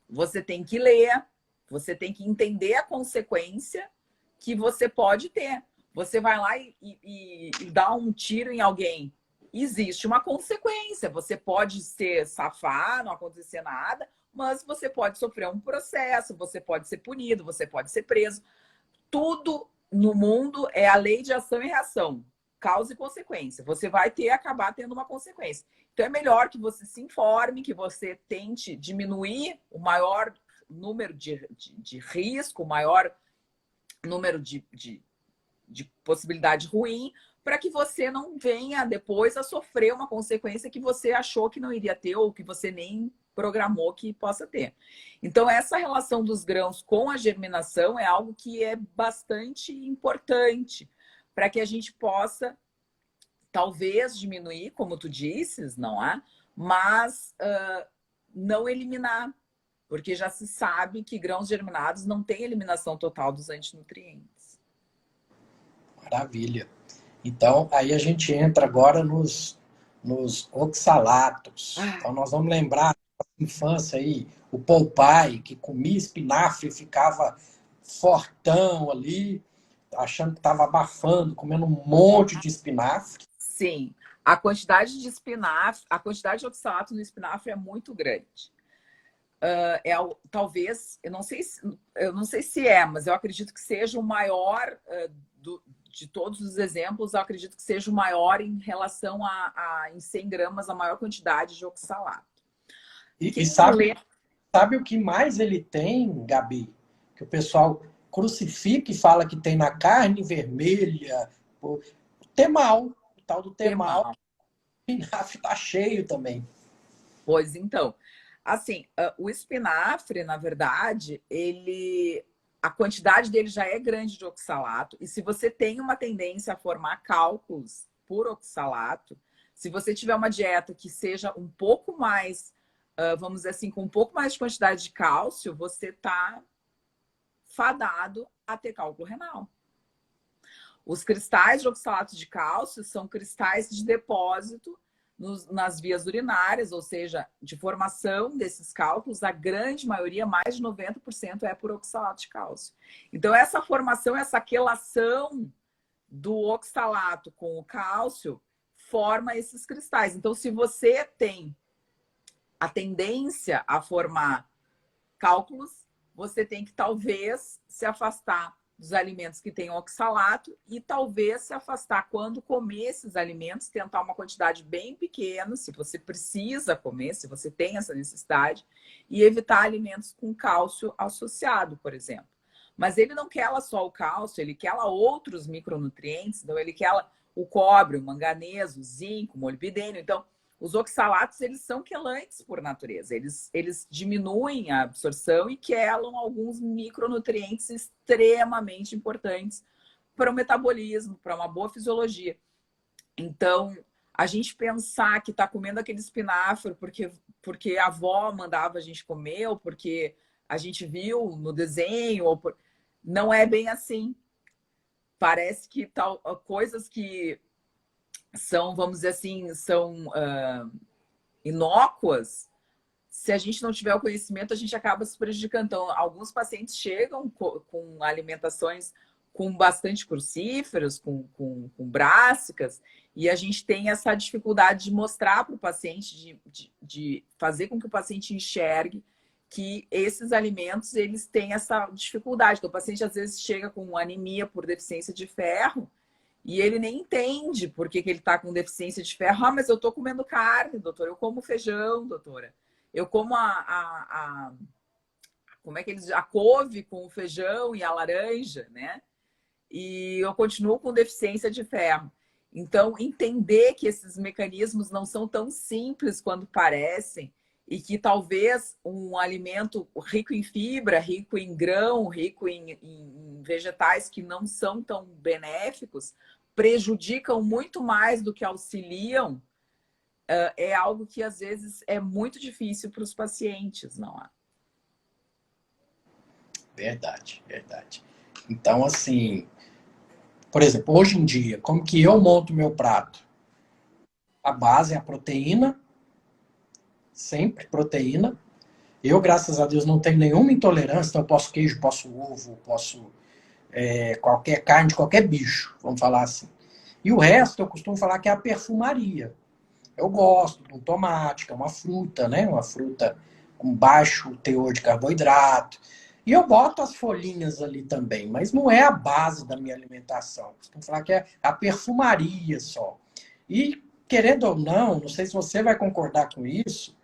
você tem que ler, você tem que entender a consequência que você pode ter. Você vai lá e dá um tiro em alguém. Existe uma consequência. Você pode ser safar, não acontecer nada, mas você pode sofrer um processo, você pode ser punido, você pode ser preso. Tudo no mundo é a lei de ação e reação, causa e consequência. Você vai acabar tendo uma consequência. Então é melhor que você se informe, que você tente diminuir o maior número de risco, o maior número de possibilidade ruim, para que você não venha depois a sofrer uma consequência que você achou que não iria ter ou que você nem programou que possa ter. Então, essa relação dos grãos com a germinação é algo que é bastante importante para que a gente possa, talvez, diminuir, como tu disses, não é? Mas não eliminar, porque já se sabe que grãos germinados não têm eliminação total dos antinutrientes. Maravilha. Então, aí a gente entra agora nos oxalatos. Ah, Então, nós vamos lembrar da infância aí, o Popeye, que comia espinafre e ficava fortão ali, achando que estava abafando, comendo um monte de espinafre. sim, a quantidade de espinafre, a quantidade de oxalato no espinafre é muito grande. Talvez, eu não sei se é, mas eu acredito que seja o maior de todos os exemplos, eu acredito que seja o maior em relação em 100 gramas, a maior quantidade de oxalato. E Quem sabe, lê, sabe o que mais ele tem, Gabi? Que o pessoal crucifica e fala que tem na carne vermelha, o temal, o tal do temal, mal. o espinafre está cheio também. Pois então, assim, o espinafre, na verdade, a quantidade dele já é grande de oxalato, e se você tem uma tendência a formar cálculos por oxalato, se você tiver uma dieta que seja um pouco mais, vamos dizer assim, com um pouco mais de quantidade de cálcio, você está fadado a ter cálculo renal. Os cristais de oxalato de cálcio são cristais de depósito nas vias urinárias, ou seja, de formação desses cálculos, a grande maioria, mais de 90%, é por oxalato de cálcio. Então, essa formação, essa quelação do oxalato com o cálcio forma esses cristais. Então, se você tem a tendência a formar cálculos, você tem que talvez se afastar dos alimentos que têm oxalato e talvez se afastar quando comer esses alimentos, tentar uma quantidade bem pequena, se você precisa comer, se você tem essa necessidade, e evitar alimentos com cálcio associado, por exemplo. Mas ele não quer só o cálcio, ele quer outros micronutrientes, então ele quer o cobre, o manganês, o zinco, o molibdênio. Então, os oxalatos, eles são quelantes por natureza. Eles diminuem a absorção e quelam alguns micronutrientes extremamente importantes para o metabolismo, para uma boa fisiologia. Então, a gente pensar que está comendo aquele espinafre porque a avó mandava a gente comer, ou porque a gente viu no desenho, não é bem assim. Parece que coisas que são, vamos dizer assim, são inócuas, se a gente não tiver o conhecimento, a gente acaba se prejudicando. Então, alguns pacientes chegam com alimentações com bastante crucíferos, com brássicas, e a gente tem essa dificuldade de mostrar para o paciente, de fazer com que o paciente enxergue que esses alimentos, eles têm essa dificuldade. Então, o paciente, às vezes, chega com anemia por deficiência de ferro, e ele nem entende por que ele está com deficiência de ferro. Ah, mas eu estou comendo carne, doutora. Eu como feijão, doutora. Eu como como é que eles... a couve com o feijão e a laranja, né? E eu continuo com deficiência de ferro. Então, entender que esses mecanismos não são tão simples quanto parecem e que talvez um alimento rico em fibra, rico em grão, rico em vegetais que não são tão benéficos, prejudicam muito mais do que auxiliam, é algo que às vezes é muito difícil para os pacientes, não é? Verdade, verdade. Então, assim, por exemplo, hoje em dia, como que eu monto meu prato? A base é a proteína, sempre proteína. Eu, graças a Deus, não tenho nenhuma intolerância, então eu posso queijo, posso ovo, posso qualquer carne de qualquer bicho, vamos falar assim. E o resto eu costumo falar que é a perfumaria. Eu gosto de um tomate, que é uma fruta, né? Uma fruta com baixo teor de carboidrato. E eu boto as folhinhas ali também, mas não é a base da minha alimentação. Costumo falar que é a perfumaria só. E, querendo ou não sei se você vai concordar com isso,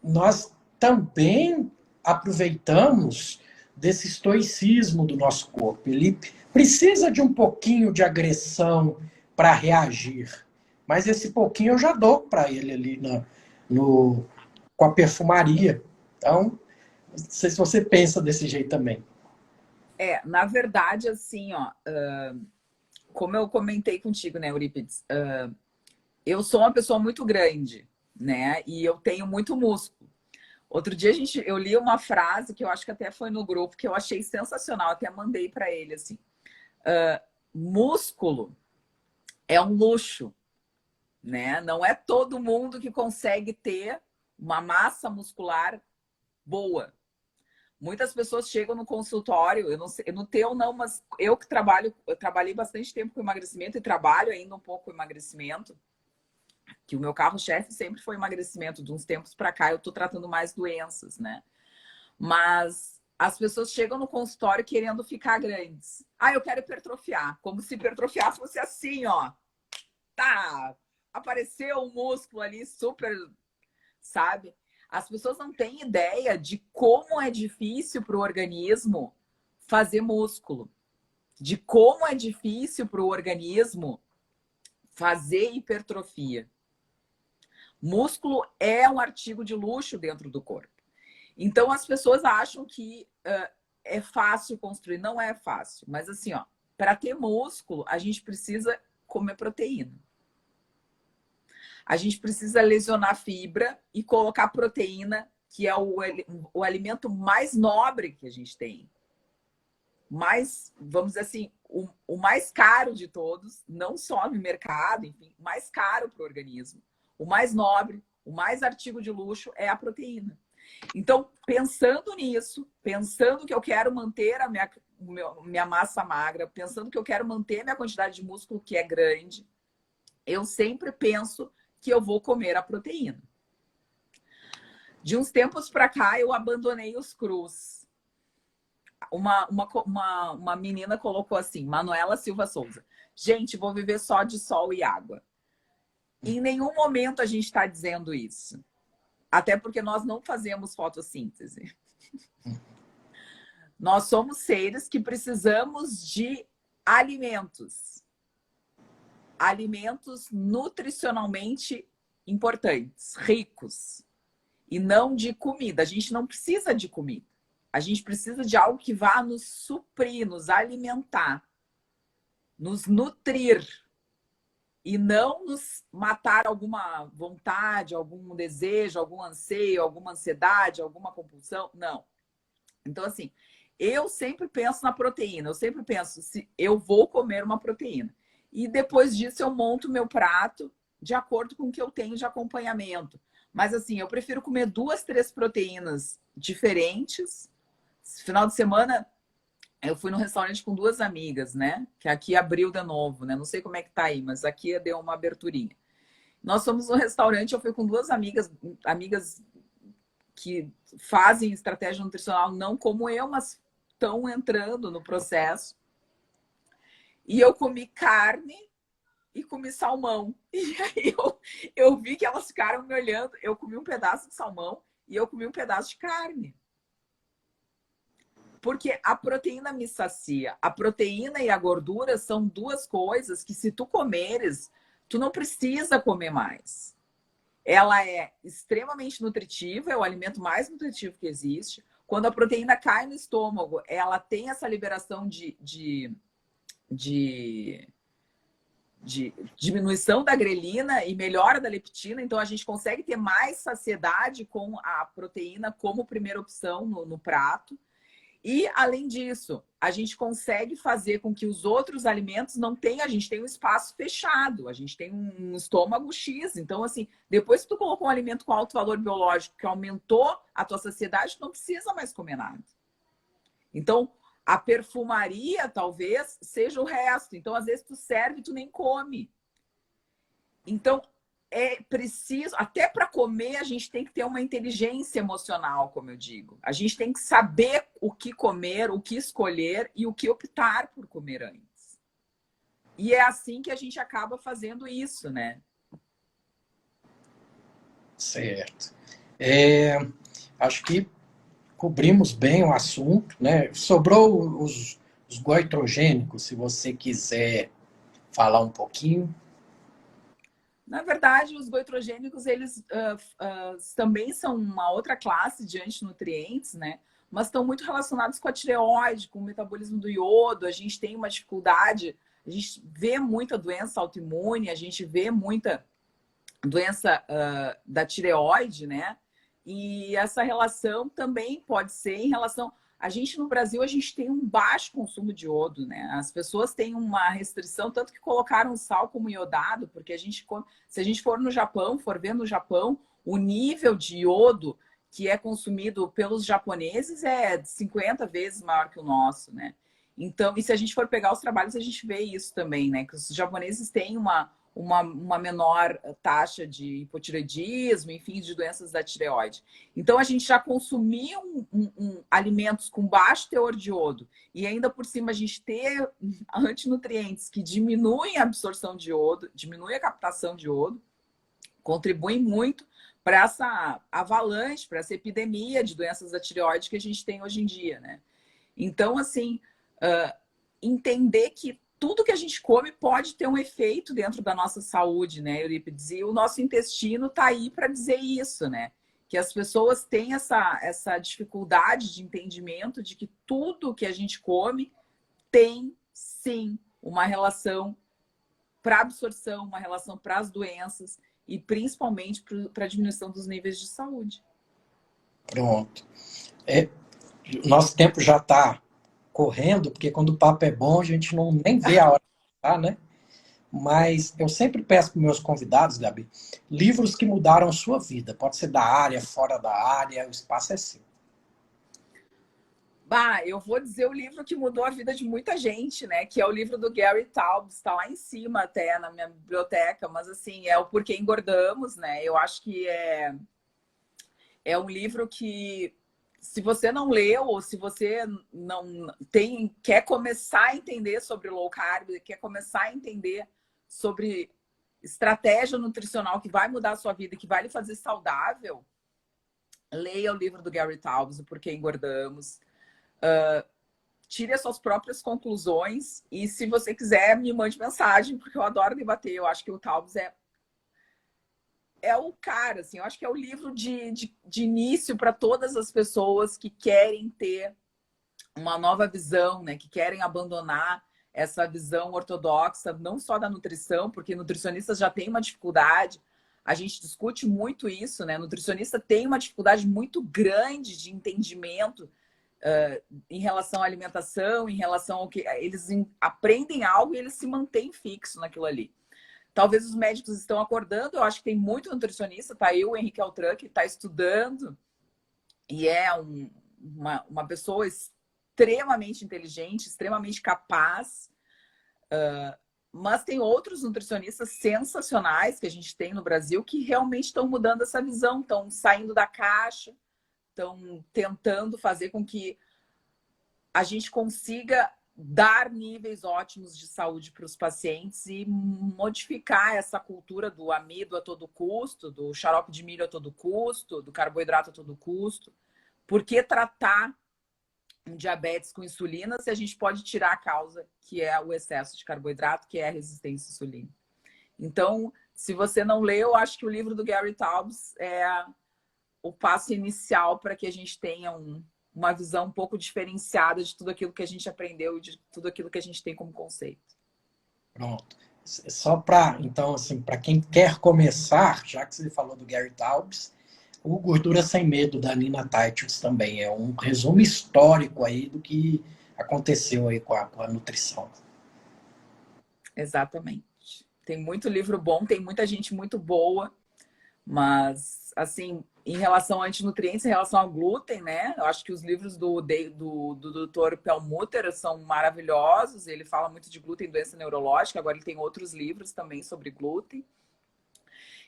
nós também aproveitamos desse estoicismo do nosso corpo. Ele precisa de um pouquinho de agressão para reagir. Mas esse pouquinho eu já dou para ele ali com a perfumaria. Então, não sei se você pensa desse jeito também. Na verdade, assim, ó, como eu comentei contigo, né, Eurípides, eu sou uma pessoa muito grande, né, e eu tenho muito músculo. Outro dia eu li uma frase que eu acho que até foi no grupo, que eu achei sensacional, até mandei para ele, assim, músculo é um luxo, né? Não é todo mundo que consegue ter uma massa muscular boa. Muitas pessoas chegam no consultório, eu não sei, no teu não, mas eu trabalhei bastante tempo com emagrecimento e trabalho ainda um pouco com emagrecimento, que o meu carro-chefe sempre foi emagrecimento. De uns tempos para cá eu tô tratando mais doenças, né? Mas as pessoas chegam no consultório querendo ficar grandes. Ah, eu quero hipertrofiar, como se hipertrofiar fosse assim, ó. Tá, apareceu um músculo ali super, sabe? As pessoas não têm ideia de como é difícil para o organismo fazer músculo, de como é difícil para o organismo fazer hipertrofia. Músculo é um artigo de luxo dentro do corpo. Então, as pessoas acham que é fácil construir. Não é fácil. Mas assim, ó, para ter músculo, a gente precisa comer proteína. A gente precisa lesionar fibra e colocar proteína, que é o alimento mais nobre que a gente tem. Mais, vamos dizer assim, o mais caro de todos, não só no mercado, enfim, mais caro para o organismo. o mais nobre, o mais artigo de luxo é a proteína. Então, pensando nisso, pensando que eu quero manter a minha massa magra, pensando que eu quero manter a minha quantidade de músculo, que é grande, eu sempre penso que eu vou comer a proteína. De uns tempos para cá, eu abandonei os crus. Uma menina colocou assim, Manuela Silva Souza: gente, vou viver só de sol e água. Em nenhum momento a gente está dizendo isso. Até porque nós não fazemos fotossíntese. Nós somos seres que precisamos de alimentos. Alimentos nutricionalmente importantes, ricos. E não de comida. A gente não precisa de comida. A gente precisa de algo que vá nos suprir, nos alimentar, nos nutrir. E não nos matar alguma vontade, algum desejo, algum anseio, alguma ansiedade, alguma compulsão. Não. Então, assim, eu sempre penso na proteína. Eu sempre penso, se eu vou comer uma proteína. E depois disso eu monto meu prato de acordo com o que eu tenho de acompanhamento. Mas, assim, eu prefiro comer 2, 3 proteínas diferentes. Final de semana, eu fui num restaurante com 2 amigas, né? Que aqui abriu de novo, né? Não sei como é que tá aí, mas aqui deu uma aberturinha. Nós fomos no restaurante, eu fui com 2 amigas que fazem estratégia nutricional, não como eu, mas estão entrando no processo. E eu comi carne e comi salmão. E aí eu vi que elas ficaram me olhando. Eu comi um pedaço de salmão e eu comi um pedaço de carne. Porque a proteína me sacia. A proteína e a gordura são 2 coisas que, se tu comeres, tu não precisa comer mais. Ela é extremamente nutritiva, é o alimento mais nutritivo que existe. Quando a proteína cai no estômago, ela tem essa liberação de diminuição da grelina e melhora da leptina. Então, a gente consegue ter mais saciedade com a proteína como primeira opção no prato. E, além disso, a gente consegue fazer com que os outros alimentos não tenham... A gente tem um espaço fechado, a gente tem um estômago X. Então, assim, depois que tu colocou um alimento com alto valor biológico que aumentou a tua saciedade, tu não precisa mais comer nada. Então, a perfumaria, talvez, seja o resto. Então, às vezes, tu serve e tu nem come. Então, é preciso... Até para comer, a gente tem que ter uma inteligência emocional, como eu digo. A gente tem que saber o que comer, o que escolher e o que optar por comer antes. E é assim que a gente acaba fazendo isso, né? Certo. Acho que cobrimos bem o assunto, né? Sobrou os goitrogênicos, se você quiser falar um pouquinho. Na verdade, os goitrogênicos, eles também são uma outra classe de antinutrientes, né? Mas estão muito relacionados com a tireoide, com o metabolismo do iodo. A gente tem uma dificuldade, a gente vê muita doença autoimune, a gente vê muita doença da tireoide, né? E essa relação também pode ser em relação... A gente, no Brasil, a gente tem um baixo consumo de iodo, né? As pessoas têm uma restrição, tanto que colocaram sal como iodado, porque se a gente for no Japão, for ver no Japão, o nível de iodo que é consumido pelos japoneses é 50 vezes maior que o nosso, né? Então, e se a gente for pegar os trabalhos, a gente vê isso também, né? Que os japoneses têm uma menor taxa de hipotireoidismo, enfim, de doenças da tireoide. Então, a gente já consumia alimentos com baixo teor de iodo e ainda por cima a gente ter antinutrientes que diminuem a absorção de iodo, diminuem a captação de iodo, contribuem muito para essa avalanche, para essa epidemia de doenças da tireoide que a gente tem hoje em dia, né? Então, assim, entender que tudo que a gente come pode ter um efeito dentro da nossa saúde, né, Eurípides? E o nosso intestino está aí para dizer isso, né? Que as pessoas têm essa dificuldade de entendimento de que tudo que a gente come tem, sim, uma relação para absorção, uma relação para as doenças e principalmente para a diminuição dos níveis de saúde. Pronto. Nosso tempo já está correndo, porque quando o papo é bom, a gente nem vê a hora que tá, né? mas eu sempre peço para meus convidados, Gabi, livros que mudaram sua vida. Pode ser da área, fora da área, o espaço é seu. Bah, eu vou dizer o livro que mudou a vida de muita gente, né? Que é o livro do Gary Taubes, está lá em cima até na minha biblioteca, mas assim, é o Porquê Engordamos, né? Eu acho que é um livro que, se você não leu ou se você não quer começar a entender sobre low carb, quer começar a entender sobre estratégia nutricional que vai mudar a sua vida, que vai lhe fazer saudável, leia o livro do Gary Taubes, O Porquê Engordamos. Tire as suas próprias conclusões e, se você quiser, me mande mensagem, porque eu adoro debater. Eu acho que o Taubes é o cara, assim, eu acho que é o livro de início para todas as pessoas que querem ter uma nova visão, né? Que querem abandonar essa visão ortodoxa, não só da nutrição, porque nutricionistas já têm uma dificuldade. A gente discute muito isso, né? Nutricionista tem uma dificuldade muito grande de entendimento em relação à alimentação, em relação ao que eles aprendem algo e eles se mantêm fixos naquilo ali. Talvez os médicos estão acordando, eu acho que tem muito nutricionista, tá aí o Henrique Altran, que está estudando e é uma pessoa extremamente inteligente, extremamente capaz, mas tem outros nutricionistas sensacionais que a gente tem no Brasil que realmente estão mudando essa visão, estão saindo da caixa, estão tentando fazer com que a gente consiga dar níveis ótimos de saúde para os pacientes e modificar essa cultura do amido a todo custo, do xarope de milho a todo custo, do carboidrato a todo custo. Por que tratar um diabetes com insulina se a gente pode tirar a causa, que é o excesso de carboidrato, que é a resistência à insulina? Então, se você não leu, eu acho que o livro do Gary Taubes é o passo inicial para que a gente tenha uma visão um pouco diferenciada de tudo aquilo que a gente aprendeu e de tudo aquilo que a gente tem como conceito. Pronto. Só para, então, assim, para quem quer começar, já que você falou do Gary Taubes, o Gordura Sem Medo, da Nina Titus, também é um resumo histórico aí do que aconteceu aí com a nutrição. Exatamente. Tem muito livro bom, tem muita gente muito boa, mas, assim, em relação a antinutrientes, em relação ao glúten, né? Eu acho que os livros do Dr. Perlmutter são maravilhosos. Ele fala muito de glúten e doença neurológica. Agora ele tem outros livros também sobre glúten.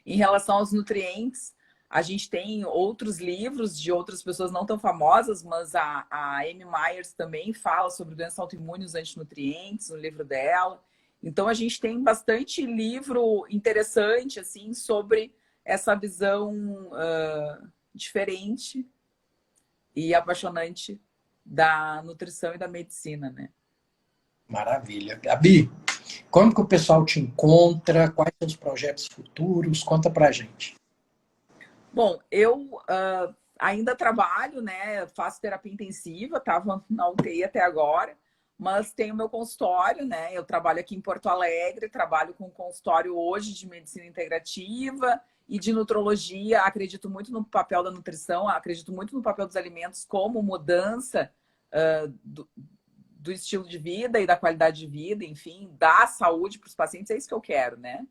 Em relação aos nutrientes, a gente tem outros livros de outras pessoas não tão famosas, mas a Amy Myers também fala sobre doença autoimune e os antinutrientes, no livro dela. Então, a gente tem bastante livro interessante, assim, sobre essa visão diferente e apaixonante da nutrição e da medicina, né? Maravilha. Gabi, como que o pessoal te encontra? Quais são os projetos futuros? Conta pra gente. Bom, eu ainda trabalho, né? Faço terapia intensiva, estava na UTI até agora, mas tenho meu consultório, né? Eu trabalho aqui em Porto Alegre, trabalho com consultório hoje de medicina integrativa e de nutrologia. Acredito muito no papel da nutrição, acredito muito no papel dos alimentos como mudança do estilo de vida e da qualidade de vida, enfim, dar saúde para os pacientes. É isso que eu quero, né?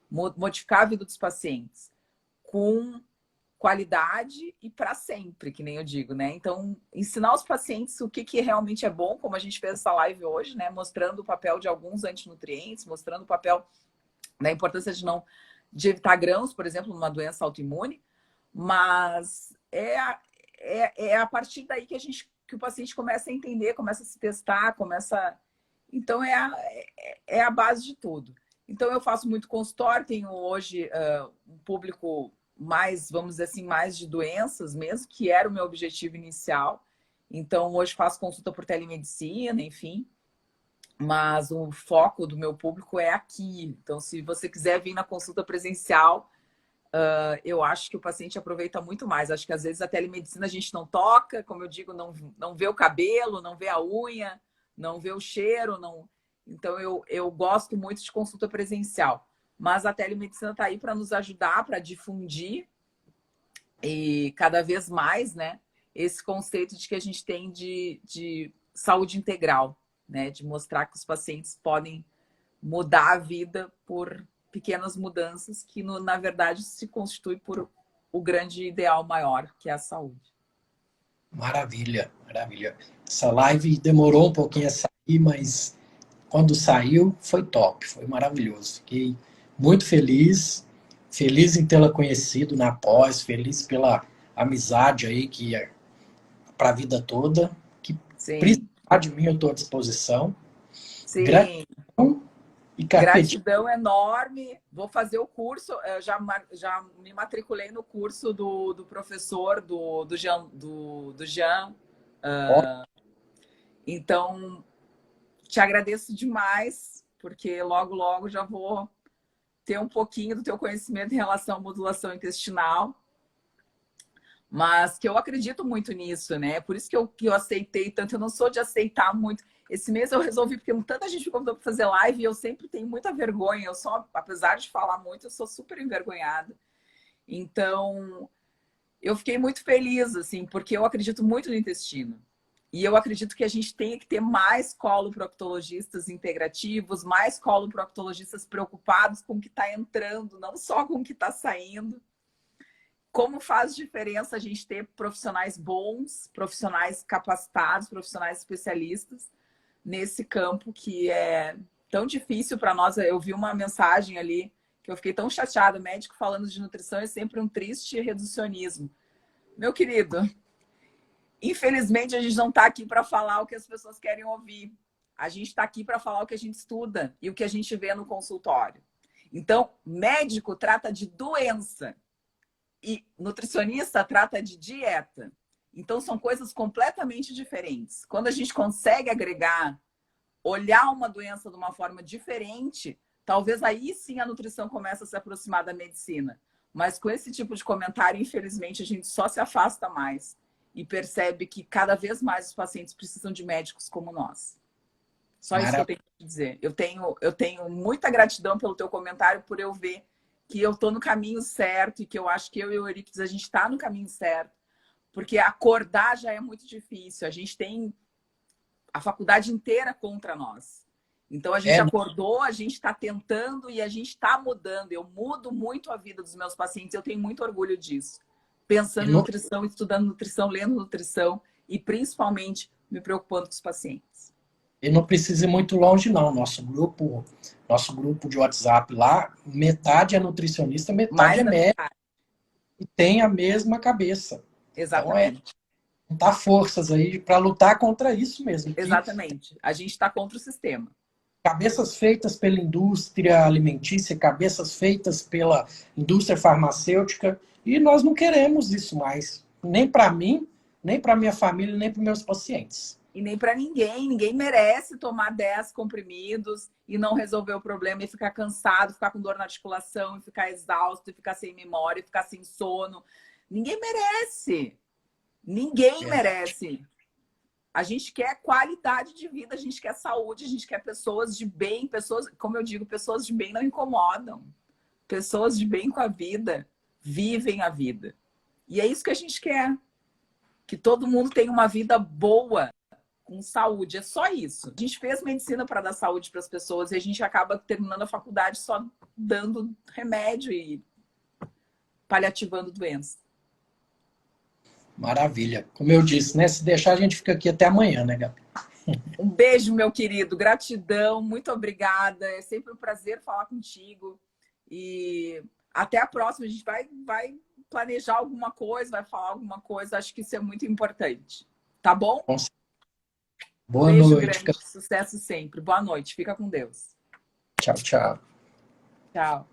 Modificar a vida dos pacientes com qualidade e para sempre, que nem eu digo, né? Então, ensinar os pacientes o que realmente é bom, como a gente fez essa live hoje, né? Mostrando o papel de alguns antinutrientes, mostrando o papel da importância de evitar grãos, por exemplo, numa doença autoimune, mas é a partir daí que o paciente começa a entender, começa a se testar, Então, é a base de tudo. Então, eu faço muito consultório, tenho hoje um público mais, vamos dizer assim, mais de doenças mesmo, que era o meu objetivo inicial. Então, hoje faço consulta por telemedicina, enfim, mas o foco do meu público é aqui. Então, se você quiser vir na consulta presencial, eu acho que o paciente aproveita muito mais. Acho que às vezes a telemedicina a gente não toca, como eu digo, não vê o cabelo, não vê a unha, não vê o cheiro, não. Então, eu gosto muito de consulta presencial. Mas a telemedicina está aí para nos ajudar, para difundir e cada vez mais, né, esse conceito de que a gente tem de saúde integral, né, de mostrar que os pacientes podem mudar a vida por pequenas mudanças que, na verdade, se constitui por o grande ideal maior, que é a saúde. Maravilha, maravilha. Essa live demorou um pouquinho a sair, mas quando saiu foi top, foi maravilhoso. Fiquei muito feliz, feliz em tê-la conhecido na pós, feliz pela amizade aí que é para a vida toda. Que Sim, precisar de mim eu estou à disposição. sim. Gratidão e carpe diem. Gratidão enorme. Vou fazer o curso. Eu já me matriculei no curso do professor, do Jean. Então, te agradeço demais, porque logo, logo já vou ter um pouquinho do teu conhecimento em relação à modulação intestinal. Mas que eu acredito muito nisso, né? Por isso que eu aceitei tanto. Eu não sou de aceitar muito. Esse mês eu resolvi, porque tanta gente me convidou para fazer live e eu sempre tenho muita vergonha. Eu sou, apesar de falar muito, eu sou super envergonhada. Então, eu fiquei muito feliz, assim, porque eu acredito muito no intestino. E eu acredito que a gente tem que ter mais coloproctologistas integrativos, mais coloproctologistas preocupados com o que está entrando, não só com o que está saindo. Como faz diferença a gente ter profissionais bons, profissionais capacitados, profissionais especialistas nesse campo que é tão difícil para nós. Eu vi uma mensagem ali que eu fiquei tão chateada. O médico falando de nutrição é sempre um triste reducionismo. Meu querido, infelizmente a gente não está aqui para falar o que as pessoas querem ouvir. A gente está aqui para falar o que a gente estuda e o que a gente vê no consultório. Então, médico trata de doença. E nutricionista trata de dieta. Então, são coisas completamente diferentes. Quando a gente consegue agregar, olhar uma doença de uma forma diferente, talvez aí sim a nutrição comece a se aproximar da medicina. Mas com esse tipo de comentário, infelizmente, a gente só se afasta mais e percebe que cada vez mais os pacientes precisam de médicos como nós. Só isso que eu tenho que dizer. Eu tenho muita gratidão pelo teu comentário, por eu ver que eu estou no caminho certo e que eu acho que eu e o Eurípides, a gente está no caminho certo. Porque acordar já é muito difícil. A gente tem a faculdade inteira contra nós. Então, a gente acordou, a gente está tentando e a gente está mudando. Eu mudo muito a vida dos meus pacientes. Eu tenho muito orgulho disso. Pensando em nutrição, estudando nutrição, lendo nutrição e, principalmente, me preocupando com os pacientes. E não precisa ir muito longe, não. Nosso grupo de WhatsApp lá, metade é nutricionista, metade é médico. E tem a mesma cabeça. Exatamente. Então, juntar forças aí para lutar contra isso mesmo. Exatamente. A gente está contra o sistema. Cabeças feitas pela indústria alimentícia, cabeças feitas pela indústria farmacêutica, e nós não queremos isso mais. Nem para mim, nem para minha família, nem para meus pacientes. E nem para ninguém. Ninguém merece tomar 10 comprimidos e não resolver o problema e ficar cansado, ficar com dor na articulação, e ficar exausto, e ficar sem memória, e ficar sem sono. Ninguém merece. Ninguém merece. A gente quer qualidade de vida, a gente quer saúde, a gente quer pessoas de bem, pessoas, como eu digo, pessoas de bem não incomodam. Pessoas de bem com a vida vivem a vida. E é isso que a gente quer. Que todo mundo tenha uma vida boa, com saúde. É só isso. A gente fez medicina para dar saúde para as pessoas e a gente acaba terminando a faculdade só dando remédio e paliativando doença. Maravilha. Como eu disse, né? Se deixar, a gente fica aqui até amanhã, né, Gabi? Um beijo, meu querido. Gratidão. Muito obrigada. É sempre um prazer falar contigo. E até a próxima. A gente vai planejar alguma coisa, vai falar alguma coisa. Acho que isso é muito importante. Tá bom? Boa beijo noite. Grande. Sucesso sempre. Boa noite. Fica com Deus. Tchau, tchau. Tchau.